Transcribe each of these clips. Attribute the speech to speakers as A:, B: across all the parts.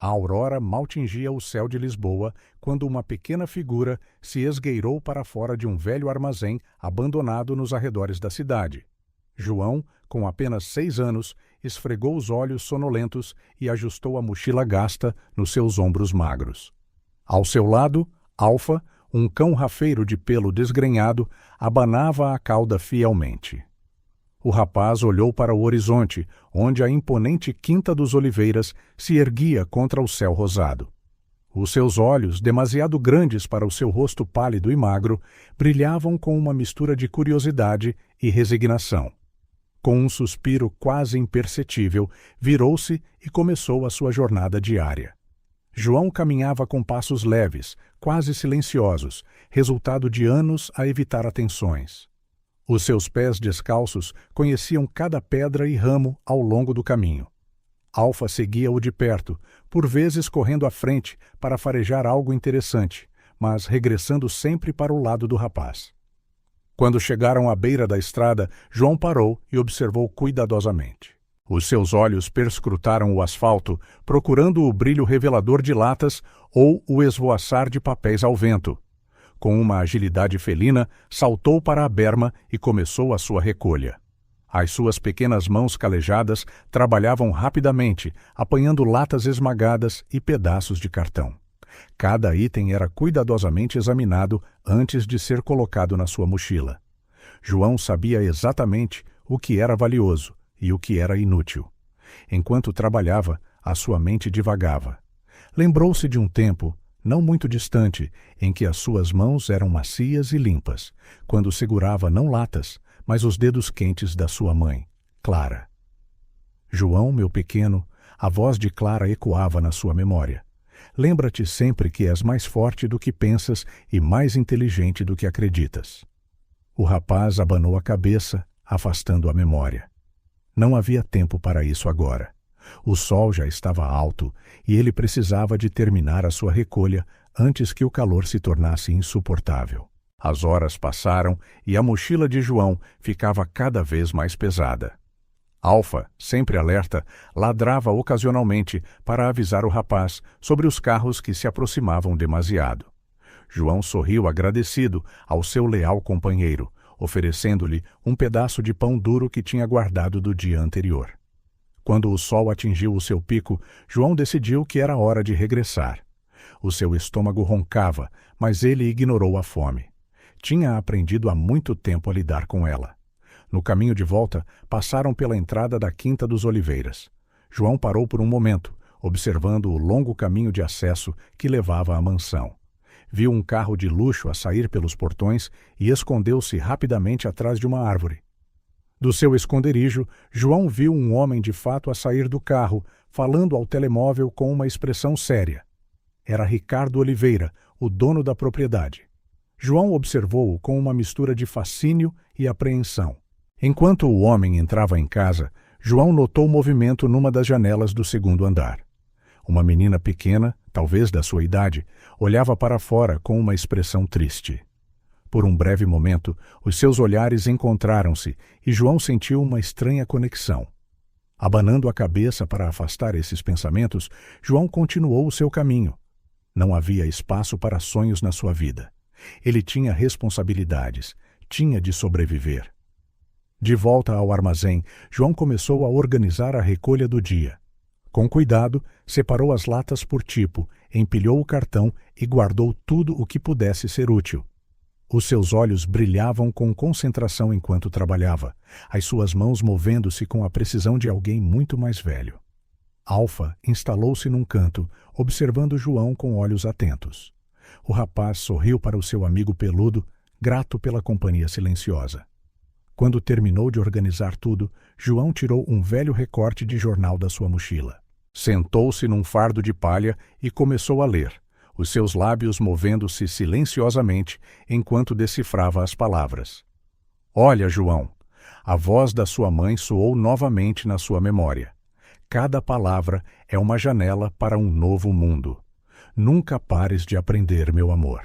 A: A aurora mal tingia o céu de Lisboa quando uma pequena figura se esgueirou para fora de um velho armazém abandonado nos arredores da cidade. João, com apenas 6 anos, esfregou os olhos sonolentos e ajustou a mochila gasta nos seus ombros magros. Ao seu lado, Alfa, um cão rafeiro de pelo desgrenhado, abanava a cauda fielmente. O rapaz olhou para o horizonte, onde a imponente Quinta dos Oliveiras se erguia contra o céu rosado. Os seus olhos, demasiado grandes para o seu rosto pálido e magro, brilhavam com uma mistura de curiosidade e resignação. Com um suspiro quase imperceptível, virou-se e começou a sua jornada diária. João caminhava com passos leves, quase silenciosos, resultado de anos a evitar atenções. Os seus pés descalços conheciam cada pedra e ramo ao longo do caminho. Alfa seguia-o de perto, por vezes correndo à frente para farejar algo interessante, mas regressando sempre para o lado do rapaz. Quando chegaram à beira da estrada, João parou e observou cuidadosamente. Os seus olhos perscrutaram o asfalto, procurando o brilho revelador de latas ou o esvoaçar de papéis ao vento. Com uma agilidade felina, saltou para a berma e começou a sua recolha. As suas pequenas mãos calejadas trabalhavam rapidamente, apanhando latas esmagadas e pedaços de cartão. Cada item era cuidadosamente examinado antes de ser colocado na sua mochila. João sabia exatamente o que era valioso e o que era inútil. Enquanto trabalhava, a sua mente divagava. Lembrou-se de um tempo, não muito distante, em que as suas mãos eram macias e limpas, quando segurava não latas, mas os dedos quentes da sua mãe, Clara. João, meu pequeno, a voz de Clara ecoava na sua memória. Lembra-te sempre que és mais forte do que pensas e mais inteligente do que acreditas. O rapaz abanou a cabeça, afastando a memória. Não havia tempo para isso agora. O sol já estava alto e ele precisava de terminar a sua recolha antes que o calor se tornasse insuportável. As horas passaram e a mochila de João ficava cada vez mais pesada. Alfa, sempre alerta, ladrava ocasionalmente para avisar o rapaz sobre os carros que se aproximavam demasiado. João sorriu agradecido ao seu leal companheiro, oferecendo-lhe um pedaço de pão duro que tinha guardado do dia anterior. Quando o sol atingiu o seu pico, João decidiu que era hora de regressar. O seu estômago roncava, mas ele ignorou a fome. Tinha aprendido há muito tempo a lidar com ela. No caminho de volta, passaram pela entrada da Quinta dos Oliveiras. João parou por um momento, observando o longo caminho de acesso que levava à mansão. Viu um carro de luxo a sair pelos portões e escondeu-se rapidamente atrás de uma árvore. Do seu esconderijo, João viu um homem de fato a sair do carro, falando ao telemóvel com uma expressão séria. Era Ricardo Oliveira, o dono da propriedade. João observou-o com uma mistura de fascínio e apreensão. Enquanto o homem entrava em casa, João notou movimento numa das janelas do segundo andar. Uma menina pequena, talvez da sua idade, olhava para fora com uma expressão triste. Por um breve momento, os seus olhares encontraram-se e João sentiu uma estranha conexão. Abanando a cabeça para afastar esses pensamentos, João continuou o seu caminho. Não havia espaço para sonhos na sua vida. Ele tinha responsabilidades, tinha de sobreviver. De volta ao armazém, João começou a organizar a recolha do dia. Com cuidado, separou as latas por tipo, empilhou o cartão e guardou tudo o que pudesse ser útil. Os seus olhos brilhavam com concentração enquanto trabalhava, as suas mãos movendo-se com a precisão de alguém muito mais velho. Alfa instalou-se num canto, observando João com olhos atentos. O rapaz sorriu para o seu amigo peludo, grato pela companhia silenciosa. Quando terminou de organizar tudo, João tirou um velho recorte de jornal da sua mochila. Sentou-se num fardo de palha e começou a ler, os seus lábios movendo-se silenciosamente enquanto decifrava as palavras. Olha, João, a voz da sua mãe soou novamente na sua memória. Cada palavra é uma janela para um novo mundo. Nunca pares de aprender, meu amor.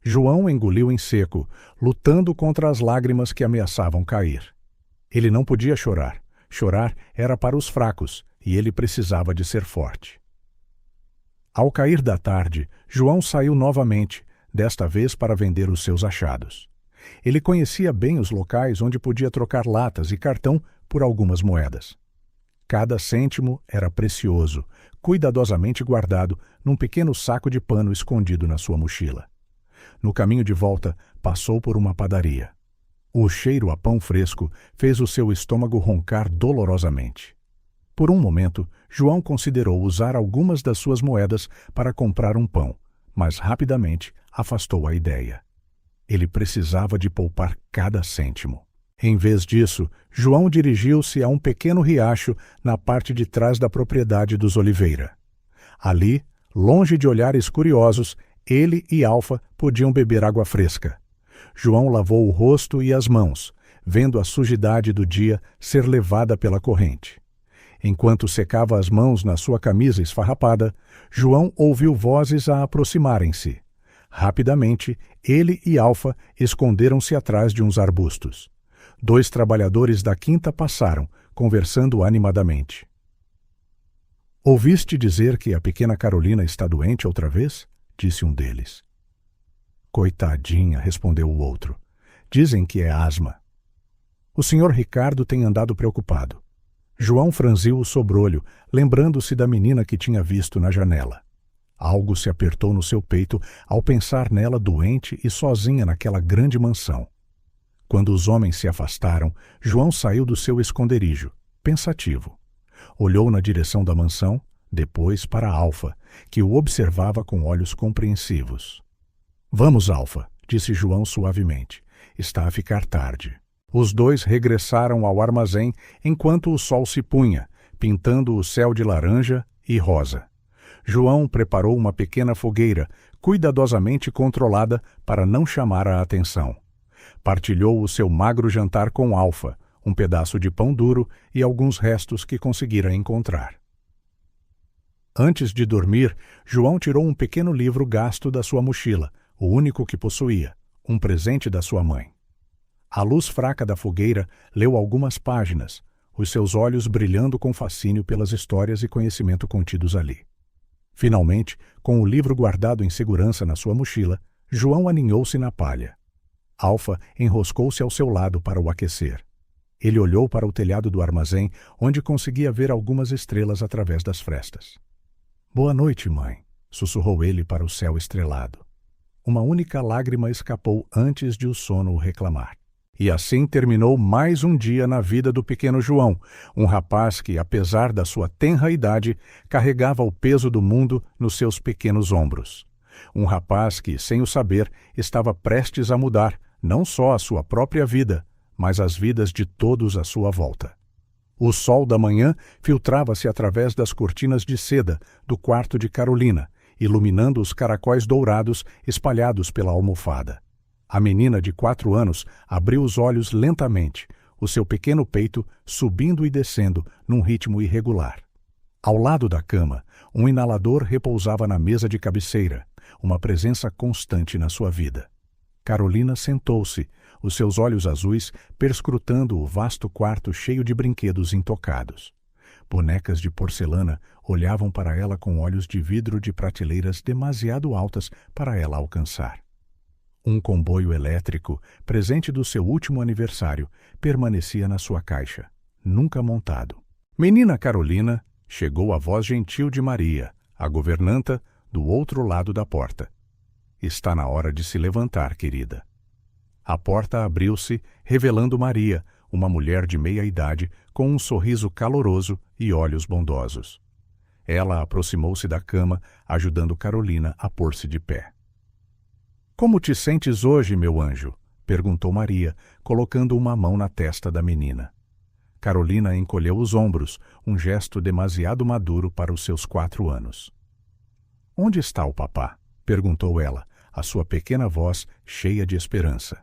A: João engoliu em seco, lutando contra as lágrimas que ameaçavam cair. Ele não podia chorar. Chorar era para os fracos, e ele precisava de ser forte. Ao cair da tarde, João saiu novamente, desta vez para vender os seus achados. Ele conhecia bem os locais onde podia trocar latas e cartão por algumas moedas. Cada cêntimo era precioso, cuidadosamente guardado num pequeno saco de pano escondido na sua mochila. No caminho de volta, passou por uma padaria. O cheiro a pão fresco fez o seu estômago roncar dolorosamente. Por um momento, João considerou usar algumas das suas moedas para comprar um pão, mas rapidamente afastou a ideia. Ele precisava de poupar cada cêntimo. Em vez disso, João dirigiu-se a um pequeno riacho na parte de trás da propriedade dos Oliveira. Ali, longe de olhares curiosos, ele e Alfa podiam beber água fresca. João lavou o rosto e as mãos, vendo a sujidade do dia ser levada pela corrente. Enquanto secava as mãos na sua camisa esfarrapada, João ouviu vozes a aproximarem-se. Rapidamente, ele e Alfa esconderam-se atrás de uns arbustos. 2 trabalhadores da quinta passaram, conversando animadamente. — Ouviste dizer que a pequena Carolina está doente outra vez? Disse um deles. — Coitadinha, respondeu o outro. Dizem que é asma. O senhor Ricardo tem andado preocupado. João franziu o sobrolho, lembrando-se da menina que tinha visto na janela. Algo se apertou no seu peito ao pensar nela doente e sozinha naquela grande mansão. Quando os homens se afastaram, João saiu do seu esconderijo, pensativo. Olhou na direção da mansão, depois para Alfa, que o observava com olhos compreensivos. — Vamos, Alfa, disse João suavemente. Está a ficar tarde. Os 2 regressaram ao armazém enquanto o sol se punha, pintando o céu de laranja e rosa. João preparou uma pequena fogueira, cuidadosamente controlada para não chamar a atenção. Partilhou o seu magro jantar com Alfa, um pedaço de pão duro e alguns restos que conseguira encontrar. Antes de dormir, João tirou um pequeno livro gasto da sua mochila, o único que possuía, um presente da sua mãe. À luz fraca da fogueira, leu algumas páginas, os seus olhos brilhando com fascínio pelas histórias e conhecimento contidos ali. Finalmente, com o livro guardado em segurança na sua mochila, João aninhou-se na palha. Alfa enroscou-se ao seu lado para o aquecer. Ele olhou para o telhado do armazém, onde conseguia ver algumas estrelas através das frestas. — Boa noite, mãe, sussurrou ele para o céu estrelado. Uma única lágrima escapou antes de o sono o reclamar. E assim terminou mais um dia na vida do pequeno João, um rapaz que, apesar da sua tenra idade, carregava o peso do mundo nos seus pequenos ombros. Um rapaz que, sem o saber, estava prestes a mudar não só a sua própria vida, mas as vidas de todos à sua volta. O sol da manhã filtrava-se através das cortinas de seda do quarto de Carolina, iluminando os caracóis dourados espalhados pela almofada. A menina de 4 anos abriu os olhos lentamente, o seu pequeno peito subindo e descendo num ritmo irregular. Ao lado da cama, um inalador repousava na mesa de cabeceira, uma presença constante na sua vida. Carolina sentou-se, os seus olhos azuis perscrutando o vasto quarto cheio de brinquedos intocados. Bonecas de porcelana olhavam para ela com olhos de vidro de prateleiras demasiado altas para ela alcançar. Um comboio elétrico, presente do seu último aniversário, permanecia na sua caixa, nunca montado. Menina Carolina, chegou a voz gentil de Maria, a governanta, do outro lado da porta. Está na hora de se levantar, querida. A porta abriu-se, revelando Maria, uma mulher de meia-idade, com um sorriso caloroso e olhos bondosos. Ela aproximou-se da cama, ajudando Carolina a pôr-se de pé. — Como te sentes hoje, meu anjo? Perguntou Maria, colocando uma mão na testa da menina. Carolina encolheu os ombros, um gesto demasiado maduro para os seus 4 anos. — Onde está o papá? Perguntou ela, a sua pequena voz cheia de esperança.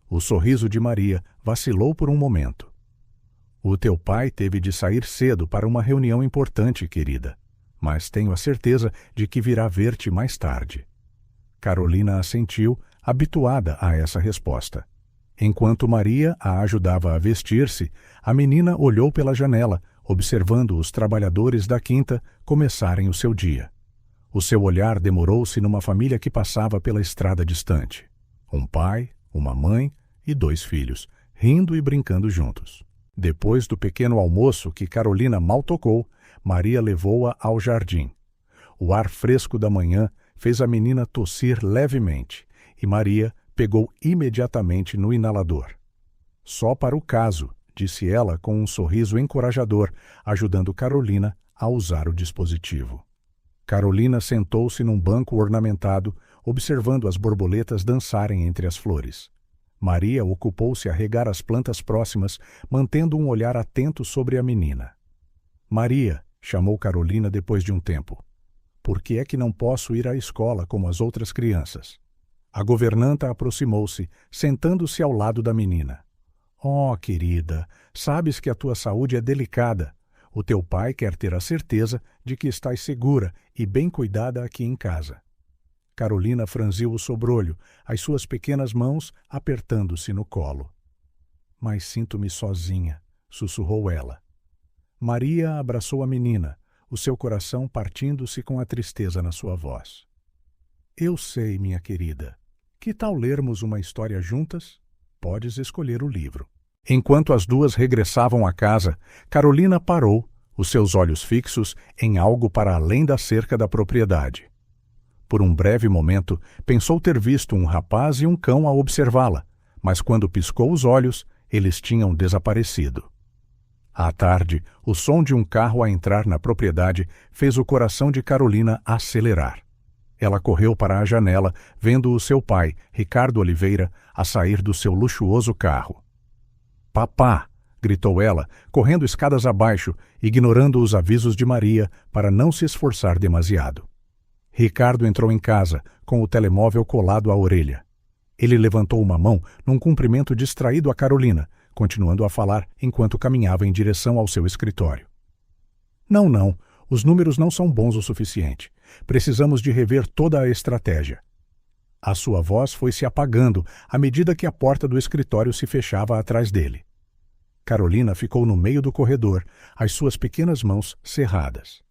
A: O sorriso de Maria vacilou por um momento. — O teu pai teve de sair cedo para uma reunião importante, querida, mas tenho a certeza de que virá ver-te mais tarde. Carolina assentiu, habituada a essa resposta. Enquanto Maria a ajudava a vestir-se, a menina olhou pela janela, observando os trabalhadores da quinta começarem o seu dia. O seu olhar demorou-se numa família que passava pela estrada distante. Um pai, uma mãe e 2 filhos, rindo e brincando juntos. Depois do pequeno almoço que Carolina mal tocou, Maria levou-a ao jardim. O ar fresco da manhã fez a menina tossir levemente, e Maria pegou imediatamente no inalador. Só para o caso, disse ela com um sorriso encorajador, ajudando Carolina a usar o dispositivo. Carolina sentou-se num banco ornamentado, observando as borboletas dançarem entre as flores. Maria ocupou-se a regar as plantas próximas, mantendo um olhar atento sobre a menina. Maria, chamou Carolina depois de um tempo. Por que é que não posso ir à escola como as outras crianças? A governanta aproximou-se, sentando-se ao lado da menina. Oh, querida, sabes que a tua saúde é delicada. O teu pai quer ter a certeza de que estás segura e bem cuidada aqui em casa. Carolina franziu o sobrolho, as suas pequenas mãos apertando-se no colo. Mas sinto-me sozinha, sussurrou ela. Maria abraçou a menina, o seu coração partindo-se com a tristeza na sua voz. Eu sei, minha querida. Que tal lermos uma história juntas? Podes escolher o livro. Enquanto as duas regressavam à casa, Carolina parou, os seus olhos fixos em algo para além da cerca da propriedade. Por um breve momento, pensou ter visto um rapaz e um cão a observá-la, mas quando piscou os olhos, eles tinham desaparecido. À tarde, o som de um carro a entrar na propriedade fez o coração de Carolina acelerar. Ela correu para a janela, vendo o seu pai, Ricardo Oliveira, a sair do seu luxuoso carro. Papá! Gritou ela, correndo escadas abaixo, ignorando os avisos de Maria para não se esforçar demasiado. Ricardo entrou em casa, com o telemóvel colado à orelha. Ele levantou uma mão num cumprimento distraído a Carolina, continuando a falar enquanto caminhava em direção ao seu escritório. Não, os números não são bons o suficiente. Precisamos de rever toda a estratégia. A sua voz foi se apagando à medida que a porta do escritório se fechava atrás dele. Carolina ficou no meio do corredor, as suas pequenas mãos cerradas.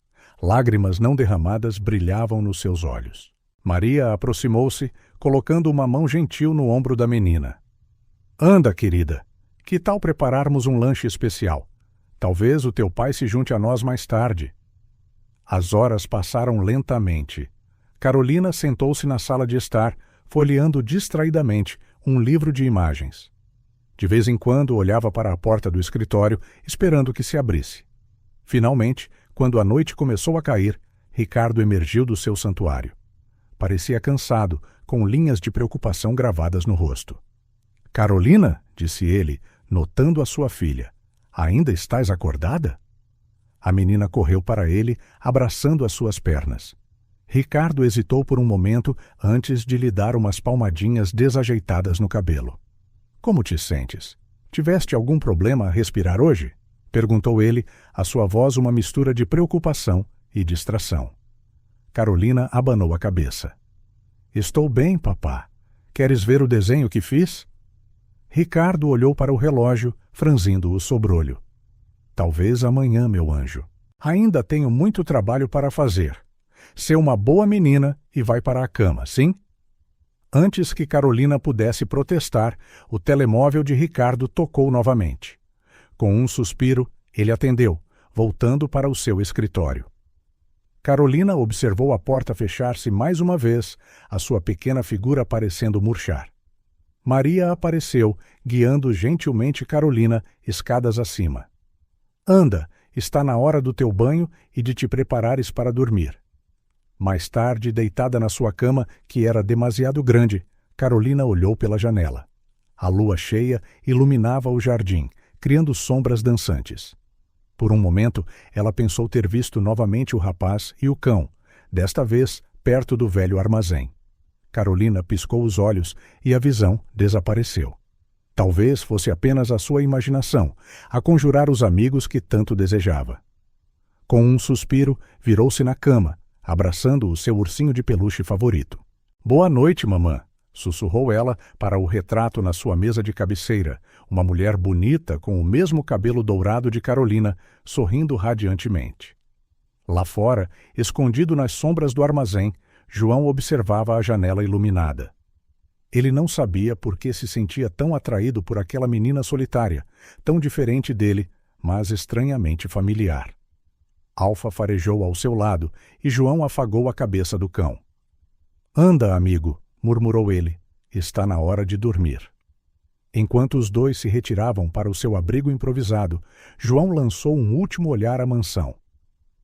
A: Lágrimas não derramadas brilhavam nos seus olhos. Maria aproximou-se, colocando uma mão gentil no ombro da menina. Anda, querida. Que tal prepararmos um lanche especial? Talvez o teu pai se junte a nós mais tarde. As horas passaram lentamente. Carolina sentou-se na sala de estar, folheando distraidamente um livro de imagens. De vez em quando olhava para a porta do escritório, esperando que se abrisse. Finalmente, quando a noite começou a cair, Ricardo emergiu do seu santuário. Parecia cansado, com linhas de preocupação gravadas no rosto. — Carolina, disse ele, notando a sua filha, ainda estás acordada? A menina correu para ele, abraçando as suas pernas. Ricardo hesitou por um momento antes de lhe dar umas palmadinhas desajeitadas no cabelo. — Como te sentes? Tiveste algum problema a respirar hoje? Perguntou ele, a sua voz uma mistura de preocupação e distração. Carolina abanou a cabeça. — Estou bem, papá. Queres ver o desenho que fiz? Ricardo olhou para o relógio, franzindo o sobrolho. — Talvez amanhã, meu anjo. Ainda tenho muito trabalho para fazer. Sê uma boa menina e vai para a cama, sim? Antes que Carolina pudesse protestar, o telemóvel de Ricardo tocou novamente. Com um suspiro, ele atendeu, voltando para o seu escritório. Carolina observou a porta fechar-se mais uma vez, a sua pequena figura parecendo murchar. Maria apareceu, guiando gentilmente Carolina escadas acima. — Anda, está na hora do teu banho e de te preparares para dormir. Mais tarde, deitada na sua cama, que era demasiado grande, Carolina olhou pela janela. A lua cheia iluminava o jardim, criando sombras dançantes. Por um momento, ela pensou ter visto novamente o rapaz e o cão, desta vez perto do velho armazém. Carolina piscou os olhos e a visão desapareceu. Talvez fosse apenas a sua imaginação, a conjurar os amigos que tanto desejava. Com um suspiro, virou-se na cama, abraçando o seu ursinho de peluche favorito. — Boa noite, mamã! Sussurrou ela para o retrato na sua mesa de cabeceira, uma mulher bonita com o mesmo cabelo dourado de Carolina, sorrindo radiantemente. Lá fora, escondido nas sombras do armazém, João observava a janela iluminada. Ele não sabia por que se sentia tão atraído por aquela menina solitária, tão diferente dele, mas estranhamente familiar. Alfa farejou ao seu lado e João afagou a cabeça do cão. "Anda, amigo", murmurou ele. "Está na hora de dormir." Enquanto os dois se retiravam para o seu abrigo improvisado, João lançou um último olhar à mansão.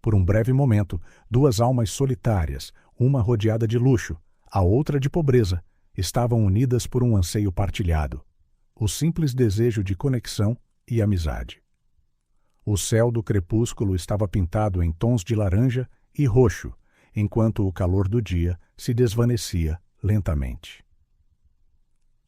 A: Por um breve momento, duas almas solitárias, uma rodeada de luxo, a outra de pobreza, estavam unidas por um anseio partilhado, o simples desejo de conexão e amizade. O céu do crepúsculo estava pintado em tons de laranja e roxo, enquanto o calor do dia se desvanecia lentamente.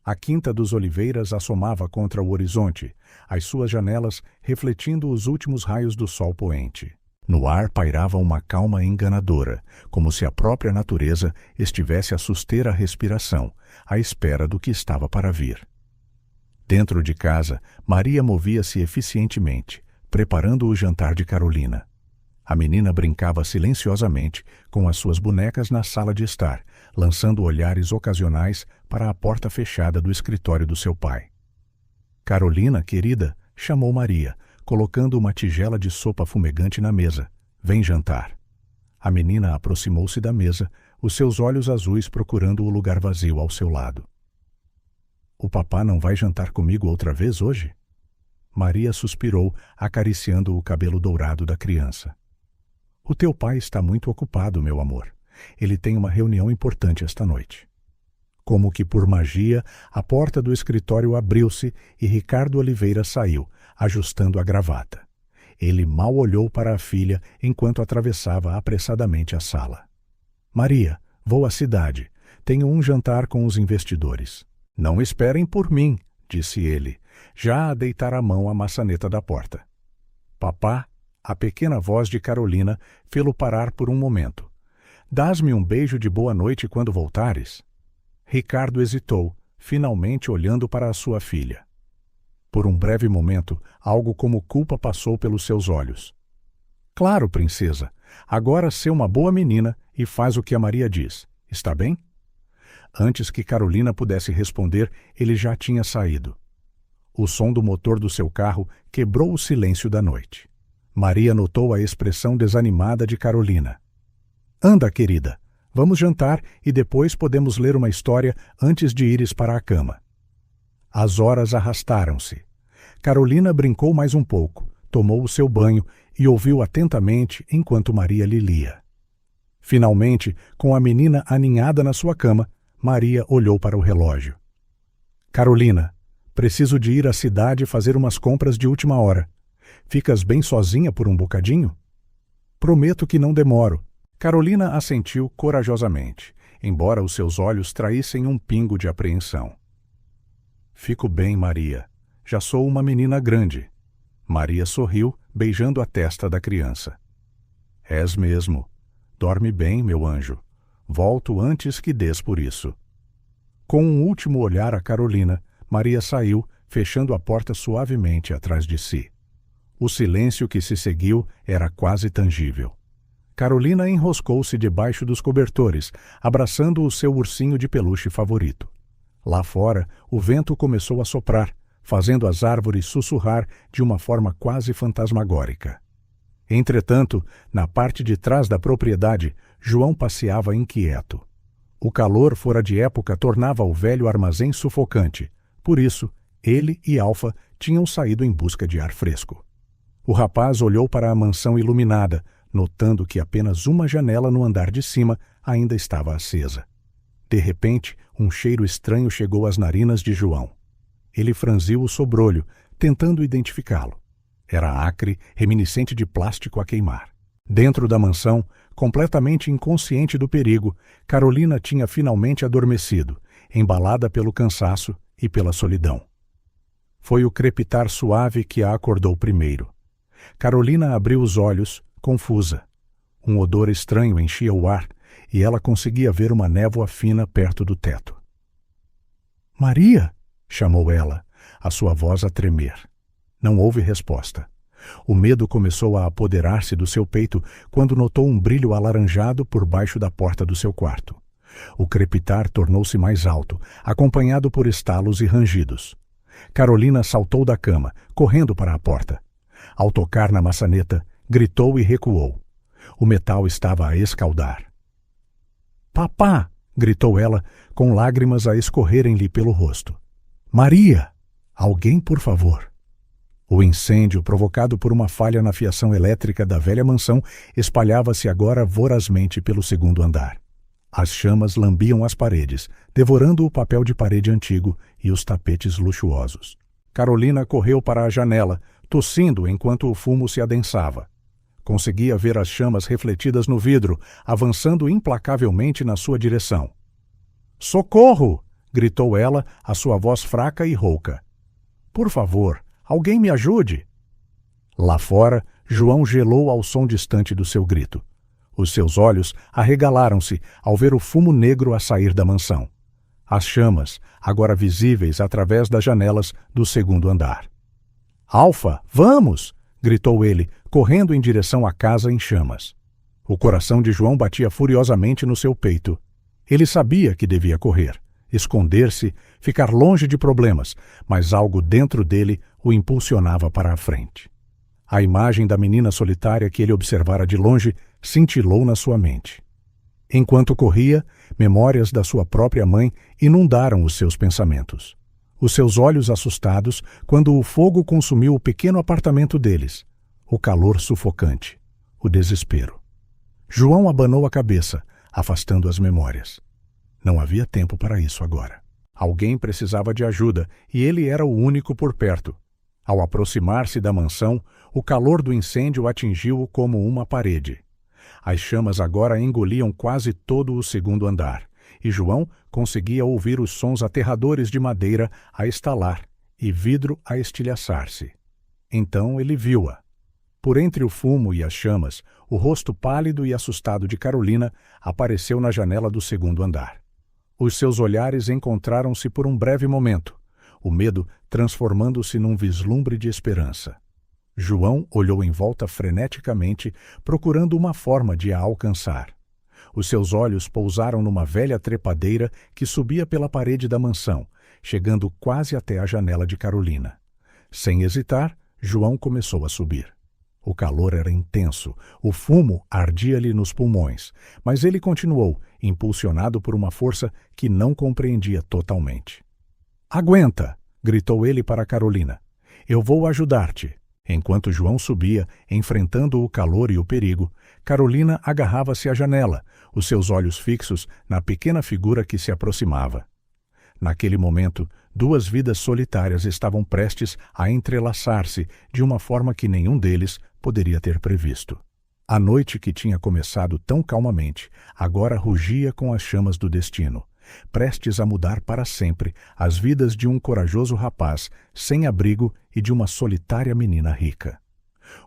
A: A Quinta dos Oliveiras assomava contra o horizonte, as suas janelas refletindo os últimos raios do sol poente. No ar pairava uma calma enganadora, como se a própria natureza estivesse a suster a respiração, à espera do que estava para vir. Dentro de casa, Maria movia-se eficientemente, preparando o jantar de Carolina. A menina brincava silenciosamente com as suas bonecas na sala de estar, lançando olhares ocasionais para a porta fechada do escritório do seu pai. "Carolina, querida", chamou Maria, colocando uma tigela de sopa fumegante na mesa. "Vem jantar." A menina aproximou-se da mesa, os seus olhos azuis procurando o lugar vazio ao seu lado. "O papá não vai jantar comigo outra vez hoje?" Maria suspirou, acariciando o cabelo dourado da criança. "O teu pai está muito ocupado, meu amor. Ele tem uma reunião importante esta noite." Como que por magia, a porta do escritório abriu-se e Ricardo Oliveira saiu, ajustando a gravata. Ele mal olhou para a filha enquanto atravessava apressadamente a sala. "Maria, vou à cidade. Tenho um jantar com os investidores." "Não esperem por mim", disse ele, já a deitar a mão à maçaneta da porta. "Papá", a pequena voz de Carolina fê-lo parar por um momento. "Dás-me um beijo de boa noite quando voltares?" Ricardo hesitou, finalmente olhando para a sua filha. Por um breve momento, algo como culpa passou pelos seus olhos. "Claro, princesa. Agora sê uma boa menina e faz o que a Maria diz. Está bem?" Antes que Carolina pudesse responder, ele já tinha saído. O som do motor do seu carro quebrou o silêncio da noite. Maria notou a expressão desanimada de Carolina. "Anda, querida. Vamos jantar e depois podemos ler uma história antes de ires para a cama." As horas arrastaram-se. Carolina brincou mais um pouco, tomou o seu banho e ouviu atentamente enquanto Maria lhe lia. Finalmente, com a menina aninhada na sua cama, Maria olhou para o relógio. "Carolina, preciso de ir à cidade fazer umas compras de última hora. Ficas bem sozinha por um bocadinho?" "Prometo que não demoro." Carolina assentiu corajosamente, embora os seus olhos traíssem um pingo de apreensão. "Fico bem, Maria. Já sou uma menina grande." Maria sorriu, beijando a testa da criança. "És mesmo. Dorme bem, meu anjo. Volto antes que dês por isso." Com um último olhar a Carolina, Maria saiu, fechando a porta suavemente atrás de si. O silêncio que se seguiu era quase tangível. Carolina enroscou-se debaixo dos cobertores, abraçando o seu ursinho de peluche favorito. Lá fora, o vento começou a soprar, fazendo as árvores sussurrar de uma forma quase fantasmagórica. Entretanto, na parte de trás da propriedade, João passeava inquieto. O calor fora de época tornava o velho armazém sufocante. Por isso, ele e Alfa tinham saído em busca de ar fresco. O rapaz olhou para a mansão iluminada, notando que apenas uma janela no andar de cima ainda estava acesa. De repente, um cheiro estranho chegou às narinas de João. Ele franziu o sobrolho, tentando identificá-lo. Era acre, reminiscente de plástico a queimar. Dentro da mansão, completamente inconsciente do perigo, Carolina tinha finalmente adormecido, embalada pelo cansaço e pela solidão. Foi o crepitar suave que a acordou primeiro. Carolina abriu os olhos, confusa. Um odor estranho enchia o ar e ela conseguia ver uma névoa fina perto do teto. "Maria!" chamou ela, a sua voz a tremer. Não houve resposta. O medo começou a apoderar-se do seu peito quando notou um brilho alaranjado por baixo da porta do seu quarto. O crepitar tornou-se mais alto, acompanhado por estalos e rangidos. Carolina saltou da cama, correndo para a porta. Ao tocar na maçaneta, gritou e recuou. O metal estava a escaldar. "Papá!" gritou ela, com lágrimas a escorrerem-lhe pelo rosto. "Maria! Alguém, por favor!" O incêndio, provocado por uma falha na fiação elétrica da velha mansão, espalhava-se agora vorazmente pelo segundo andar. As chamas lambiam as paredes, devorando o papel de parede antigo e os tapetes luxuosos. Carolina correu para a janela, tossindo enquanto o fumo se adensava. Conseguia ver as chamas refletidas no vidro, avançando implacavelmente na sua direção. "Socorro!" gritou ela, a sua voz fraca e rouca. "Por favor, alguém me ajude!" Lá fora, João gelou ao som distante do seu grito. Os seus olhos arregalaram-se ao ver o fumo negro a sair da mansão. As chamas, agora visíveis através das janelas do segundo andar. "Alfa, vamos!" gritou ele, correndo em direção à casa em chamas. O coração de João batia furiosamente no seu peito. Ele sabia que devia correr, esconder-se, ficar longe de problemas, mas algo dentro dele o impulsionava para a frente. A imagem da menina solitária que ele observara de longe cintilou na sua mente. Enquanto corria, memórias da sua própria mãe inundaram os seus pensamentos. Os seus olhos assustados quando o fogo consumiu o pequeno apartamento deles, o calor sufocante, o desespero. João abanou a cabeça, afastando as memórias. Não havia tempo para isso agora. Alguém precisava de ajuda e ele era o único por perto. Ao aproximar-se da mansão, o calor do incêndio atingiu-o como uma parede. As chamas agora engoliam quase todo o segundo andar, e João conseguia ouvir os sons aterradores de madeira a estalar e vidro a estilhaçar-se. Então ele viu-a. Por entre o fumo e as chamas, o rosto pálido e assustado de Carolina apareceu na janela do segundo andar. Os seus olhares encontraram-se por um breve momento, o medo transformando-se num vislumbre de esperança. João olhou em volta freneticamente, procurando uma forma de a alcançar. Os seus olhos pousaram numa velha trepadeira que subia pela parede da mansão, chegando quase até a janela de Carolina. Sem hesitar, João começou a subir. O calor era intenso, o fumo ardia-lhe nos pulmões, mas ele continuou, impulsionado por uma força que não compreendia totalmente. "Aguenta!" gritou ele para Carolina. "Eu vou ajudar-te." Enquanto João subia, enfrentando o calor e o perigo, Carolina agarrava-se à janela, os seus olhos fixos na pequena figura que se aproximava. Naquele momento, duas vidas solitárias estavam prestes a entrelaçar-se de uma forma que nenhum deles poderia ter previsto. A noite que tinha começado tão calmamente, agora rugia com as chamas do destino, prestes a mudar para sempre as vidas de um corajoso rapaz sem abrigo e de uma solitária menina rica.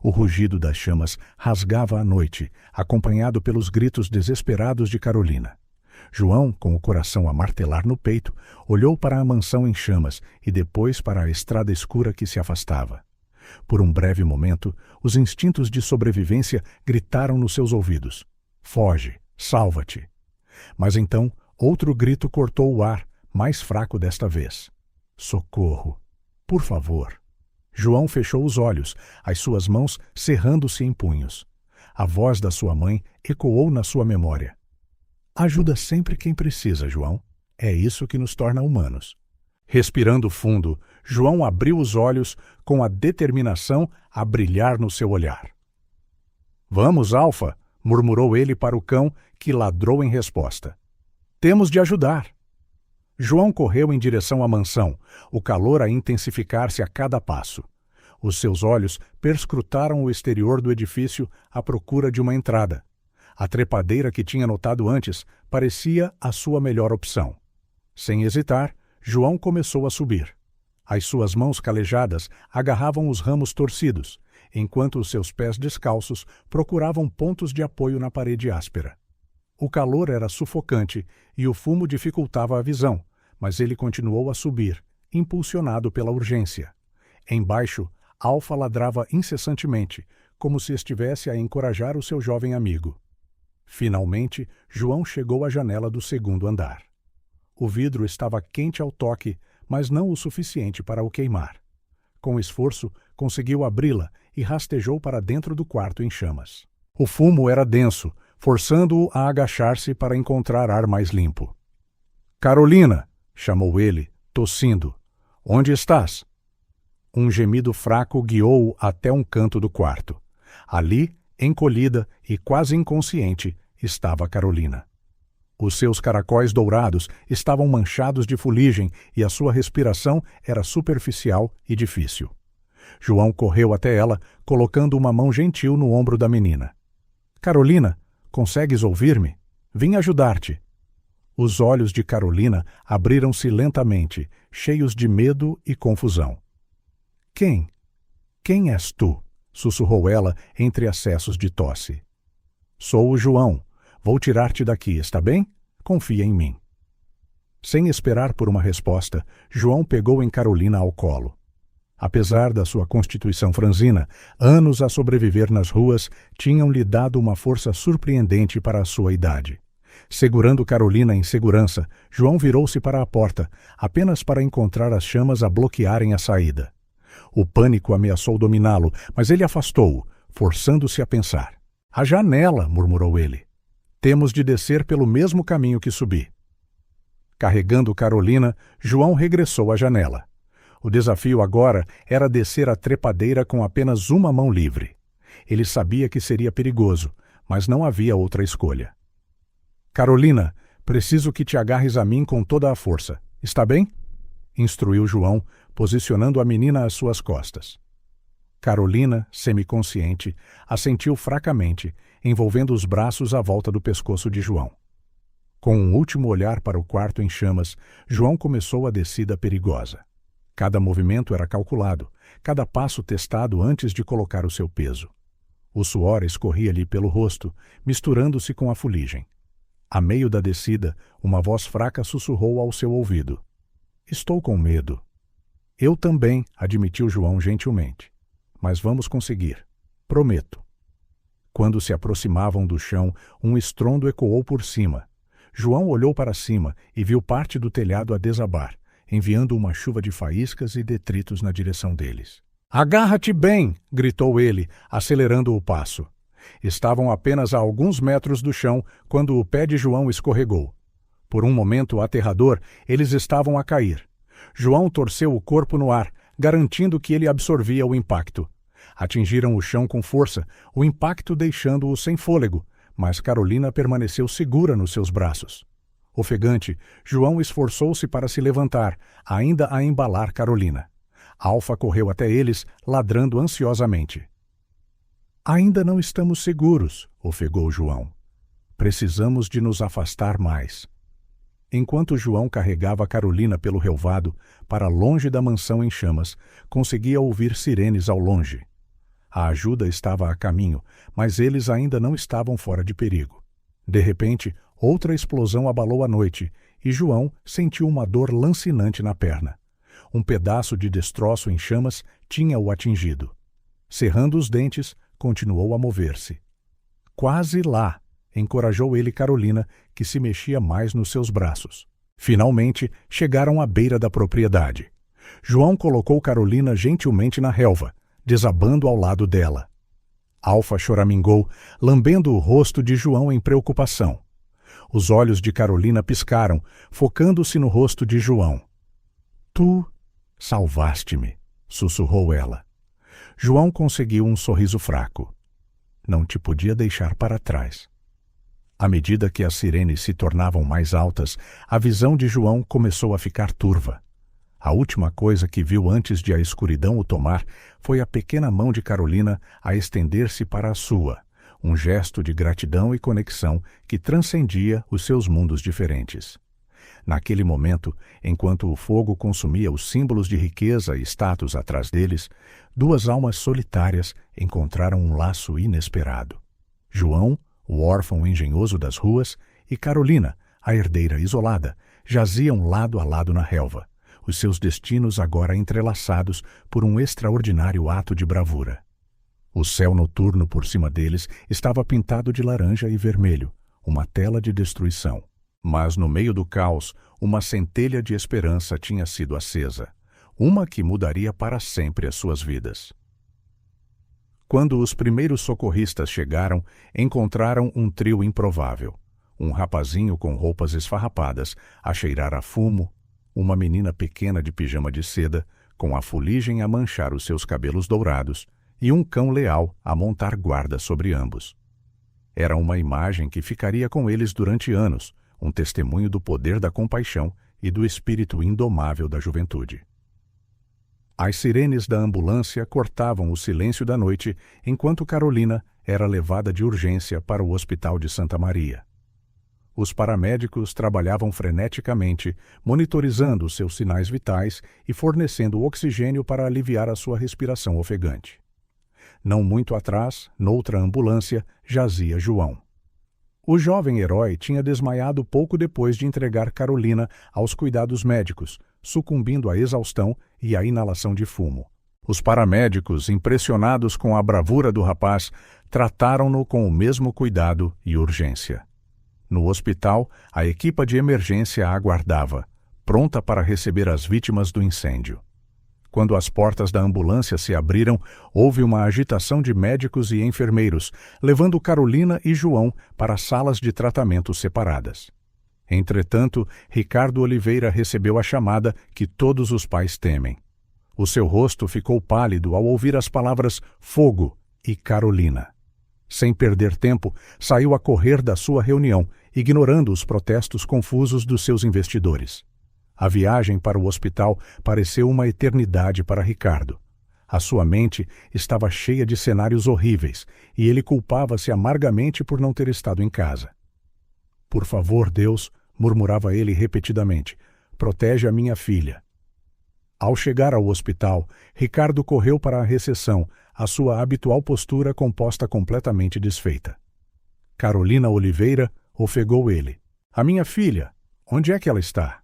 A: O rugido das chamas rasgava a noite, acompanhado pelos gritos desesperados de Carolina. João, com o coração a martelar no peito, olhou para a mansão em chamas e depois para a estrada escura que se afastava. Por um breve momento, os instintos de sobrevivência gritaram nos seus ouvidos: "Foge, salva-te!" Mas então, outro grito cortou o ar, mais fraco desta vez: "Socorro! Por favor!" João fechou os olhos, as suas mãos cerrando-se em punhos. A voz da sua mãe ecoou na sua memória: "Ajuda sempre quem precisa, João. É isso que nos torna humanos." Respirando fundo, João abriu os olhos com a determinação a brilhar no seu olhar. "Vamos, Alfa!" murmurou ele para o cão, que ladrou em resposta. "Temos de ajudar." João correu em direção à mansão, o calor a intensificar-se a cada passo. Os seus olhos perscrutaram o exterior do edifício à procura de uma entrada. A trepadeira que tinha notado antes parecia a sua melhor opção. Sem hesitar, João começou a subir. As suas mãos calejadas agarravam os ramos torcidos, enquanto os seus pés descalços procuravam pontos de apoio na parede áspera. O calor era sufocante e o fumo dificultava a visão, mas ele continuou a subir, impulsionado pela urgência. Embaixo, Alfa ladrava incessantemente, como se estivesse a encorajar o seu jovem amigo. Finalmente, João chegou à janela do segundo andar. O vidro estava quente ao toque, mas não o suficiente para o queimar. Com esforço, conseguiu abri-la e rastejou para dentro do quarto em chamas. O fumo era denso, forçando-o a agachar-se para encontrar ar mais limpo. "Carolina!" chamou ele, tossindo. "Onde estás?" Um gemido fraco guiou-o até um canto do quarto. Ali, encolhida e quase inconsciente, estava Carolina. Os seus caracóis dourados estavam manchados de fuligem e a sua respiração era superficial e difícil. João correu até ela, colocando uma mão gentil no ombro da menina. "Carolina, consegues ouvir-me? Vim ajudar-te." Os olhos de Carolina abriram-se lentamente, cheios de medo e confusão. Quem és tu?" sussurrou ela entre acessos de tosse. "Sou o João. Vou tirar-te daqui, está bem? Confia em mim." Sem esperar por uma resposta, João pegou em Carolina ao colo. Apesar da sua constituição franzina, anos a sobreviver nas ruas tinham-lhe dado uma força surpreendente para a sua idade. Segurando Carolina em segurança, João virou-se para a porta, apenas para encontrar as chamas a bloquearem a saída. O pânico ameaçou dominá-lo, mas ele afastou-o, forçando-se a pensar. "A janela!" murmurou ele. "Temos de descer pelo mesmo caminho que subi." Carregando Carolina, João regressou à janela. O desafio agora era descer a trepadeira com apenas uma mão livre. Ele sabia que seria perigoso, mas não havia outra escolha. "Carolina, preciso que te agarres a mim com toda a força. Está bem?" instruiu João, posicionando a menina às suas costas. Carolina, semiconsciente, assentiu fracamente, envolvendo os braços à volta do pescoço de João. Com um último olhar para o quarto em chamas, João começou a descida perigosa. Cada movimento era calculado, cada passo testado antes de colocar o seu peso. O suor escorria-lhe pelo rosto, misturando-se com a fuligem. A meio da descida, uma voz fraca sussurrou ao seu ouvido. "Estou com medo." "Eu também", admitiu João gentilmente. "Mas vamos conseguir. Prometo." Quando se aproximavam do chão, um estrondo ecoou por cima. João olhou para cima e viu parte do telhado a desabar, enviando uma chuva de faíscas e detritos na direção deles. "Agarra-te bem!" gritou ele, acelerando o passo. Estavam apenas a alguns metros do chão quando o pé de João escorregou. Por um momento aterrador, eles estavam a cair. João torceu o corpo no ar, garantindo que ele absorvia o impacto. Atingiram o chão com força, o impacto deixando-o sem fôlego, mas Carolina permaneceu segura nos seus braços. Ofegante, João esforçou-se para se levantar, ainda a embalar Carolina. Alfa correu até eles, ladrando ansiosamente. "Ainda não estamos seguros", ofegou João. "Precisamos de nos afastar mais." Enquanto João carregava Carolina pelo relvado, para longe da mansão em chamas, conseguia ouvir sirenes ao longe. A ajuda estava a caminho, mas eles ainda não estavam fora de perigo. De repente, outra explosão abalou a noite, e João sentiu uma dor lancinante na perna. Um pedaço de destroço em chamas tinha-o atingido. Cerrando os dentes, continuou a mover-se. "Quase lá!" encorajou ele Carolina, que se mexia mais nos seus braços. Finalmente, chegaram à beira da propriedade. João colocou Carolina gentilmente na relva, desabando ao lado dela. Alfa choramingou, lambendo o rosto de João em preocupação. Os olhos de Carolina piscaram, focando-se no rosto de João. "Tu salvaste-me", sussurrou ela. João conseguiu um sorriso fraco. "Não te podia deixar para trás." À medida que as sirenes se tornavam mais altas, a visão de João começou a ficar turva. A última coisa que viu antes de a escuridão o tomar foi a pequena mão de Carolina a estender-se para a sua, um gesto de gratidão e conexão que transcendia os seus mundos diferentes. Naquele momento, enquanto o fogo consumia os símbolos de riqueza e status atrás deles, duas almas solitárias encontraram um laço inesperado. João, o órfão engenhoso das ruas, e Carolina, a herdeira isolada, jaziam lado a lado na relva, os seus destinos agora entrelaçados por um extraordinário ato de bravura. O céu noturno por cima deles estava pintado de laranja e vermelho, uma tela de destruição. Mas no meio do caos, uma centelha de esperança tinha sido acesa, uma que mudaria para sempre as suas vidas. Quando os primeiros socorristas chegaram, encontraram um trio improvável. Um rapazinho com roupas esfarrapadas, a cheirar a fumo, uma menina pequena de pijama de seda, com a fuligem a manchar os seus cabelos dourados, e um cão leal a montar guarda sobre ambos. Era uma imagem que ficaria com eles durante anos, um testemunho do poder da compaixão e do espírito indomável da juventude. As sirenes da ambulância cortavam o silêncio da noite enquanto Carolina era levada de urgência para o Hospital de Santa Maria. Os paramédicos trabalhavam freneticamente, monitorizando seus sinais vitais e fornecendo oxigênio para aliviar a sua respiração ofegante. Não muito atrás, noutra ambulância, jazia João. O jovem herói tinha desmaiado pouco depois de entregar Carolina aos cuidados médicos, sucumbindo à exaustão e à inalação de fumo. Os paramédicos, impressionados com a bravura do rapaz, trataram-no com o mesmo cuidado e urgência. No hospital, a equipa de emergência aguardava, pronta para receber as vítimas do incêndio. Quando as portas da ambulância se abriram, houve uma agitação de médicos e enfermeiros, levando Carolina e João para salas de tratamento separadas. Entretanto, Ricardo Oliveira recebeu a chamada que todos os pais temem. O seu rosto ficou pálido ao ouvir as palavras fogo e Carolina. Sem perder tempo, saiu a correr da sua reunião, ignorando os protestos confusos dos seus investidores. A viagem para o hospital pareceu uma eternidade para Ricardo. A sua mente estava cheia de cenários horríveis e ele culpava-se amargamente por não ter estado em casa. Por favor, Deus, murmurava ele repetidamente, protege a minha filha. Ao chegar ao hospital, Ricardo correu para a recepção, a sua habitual postura composta completamente desfeita. Carolina Oliveira ofegou ele. A minha filha, onde é que ela está?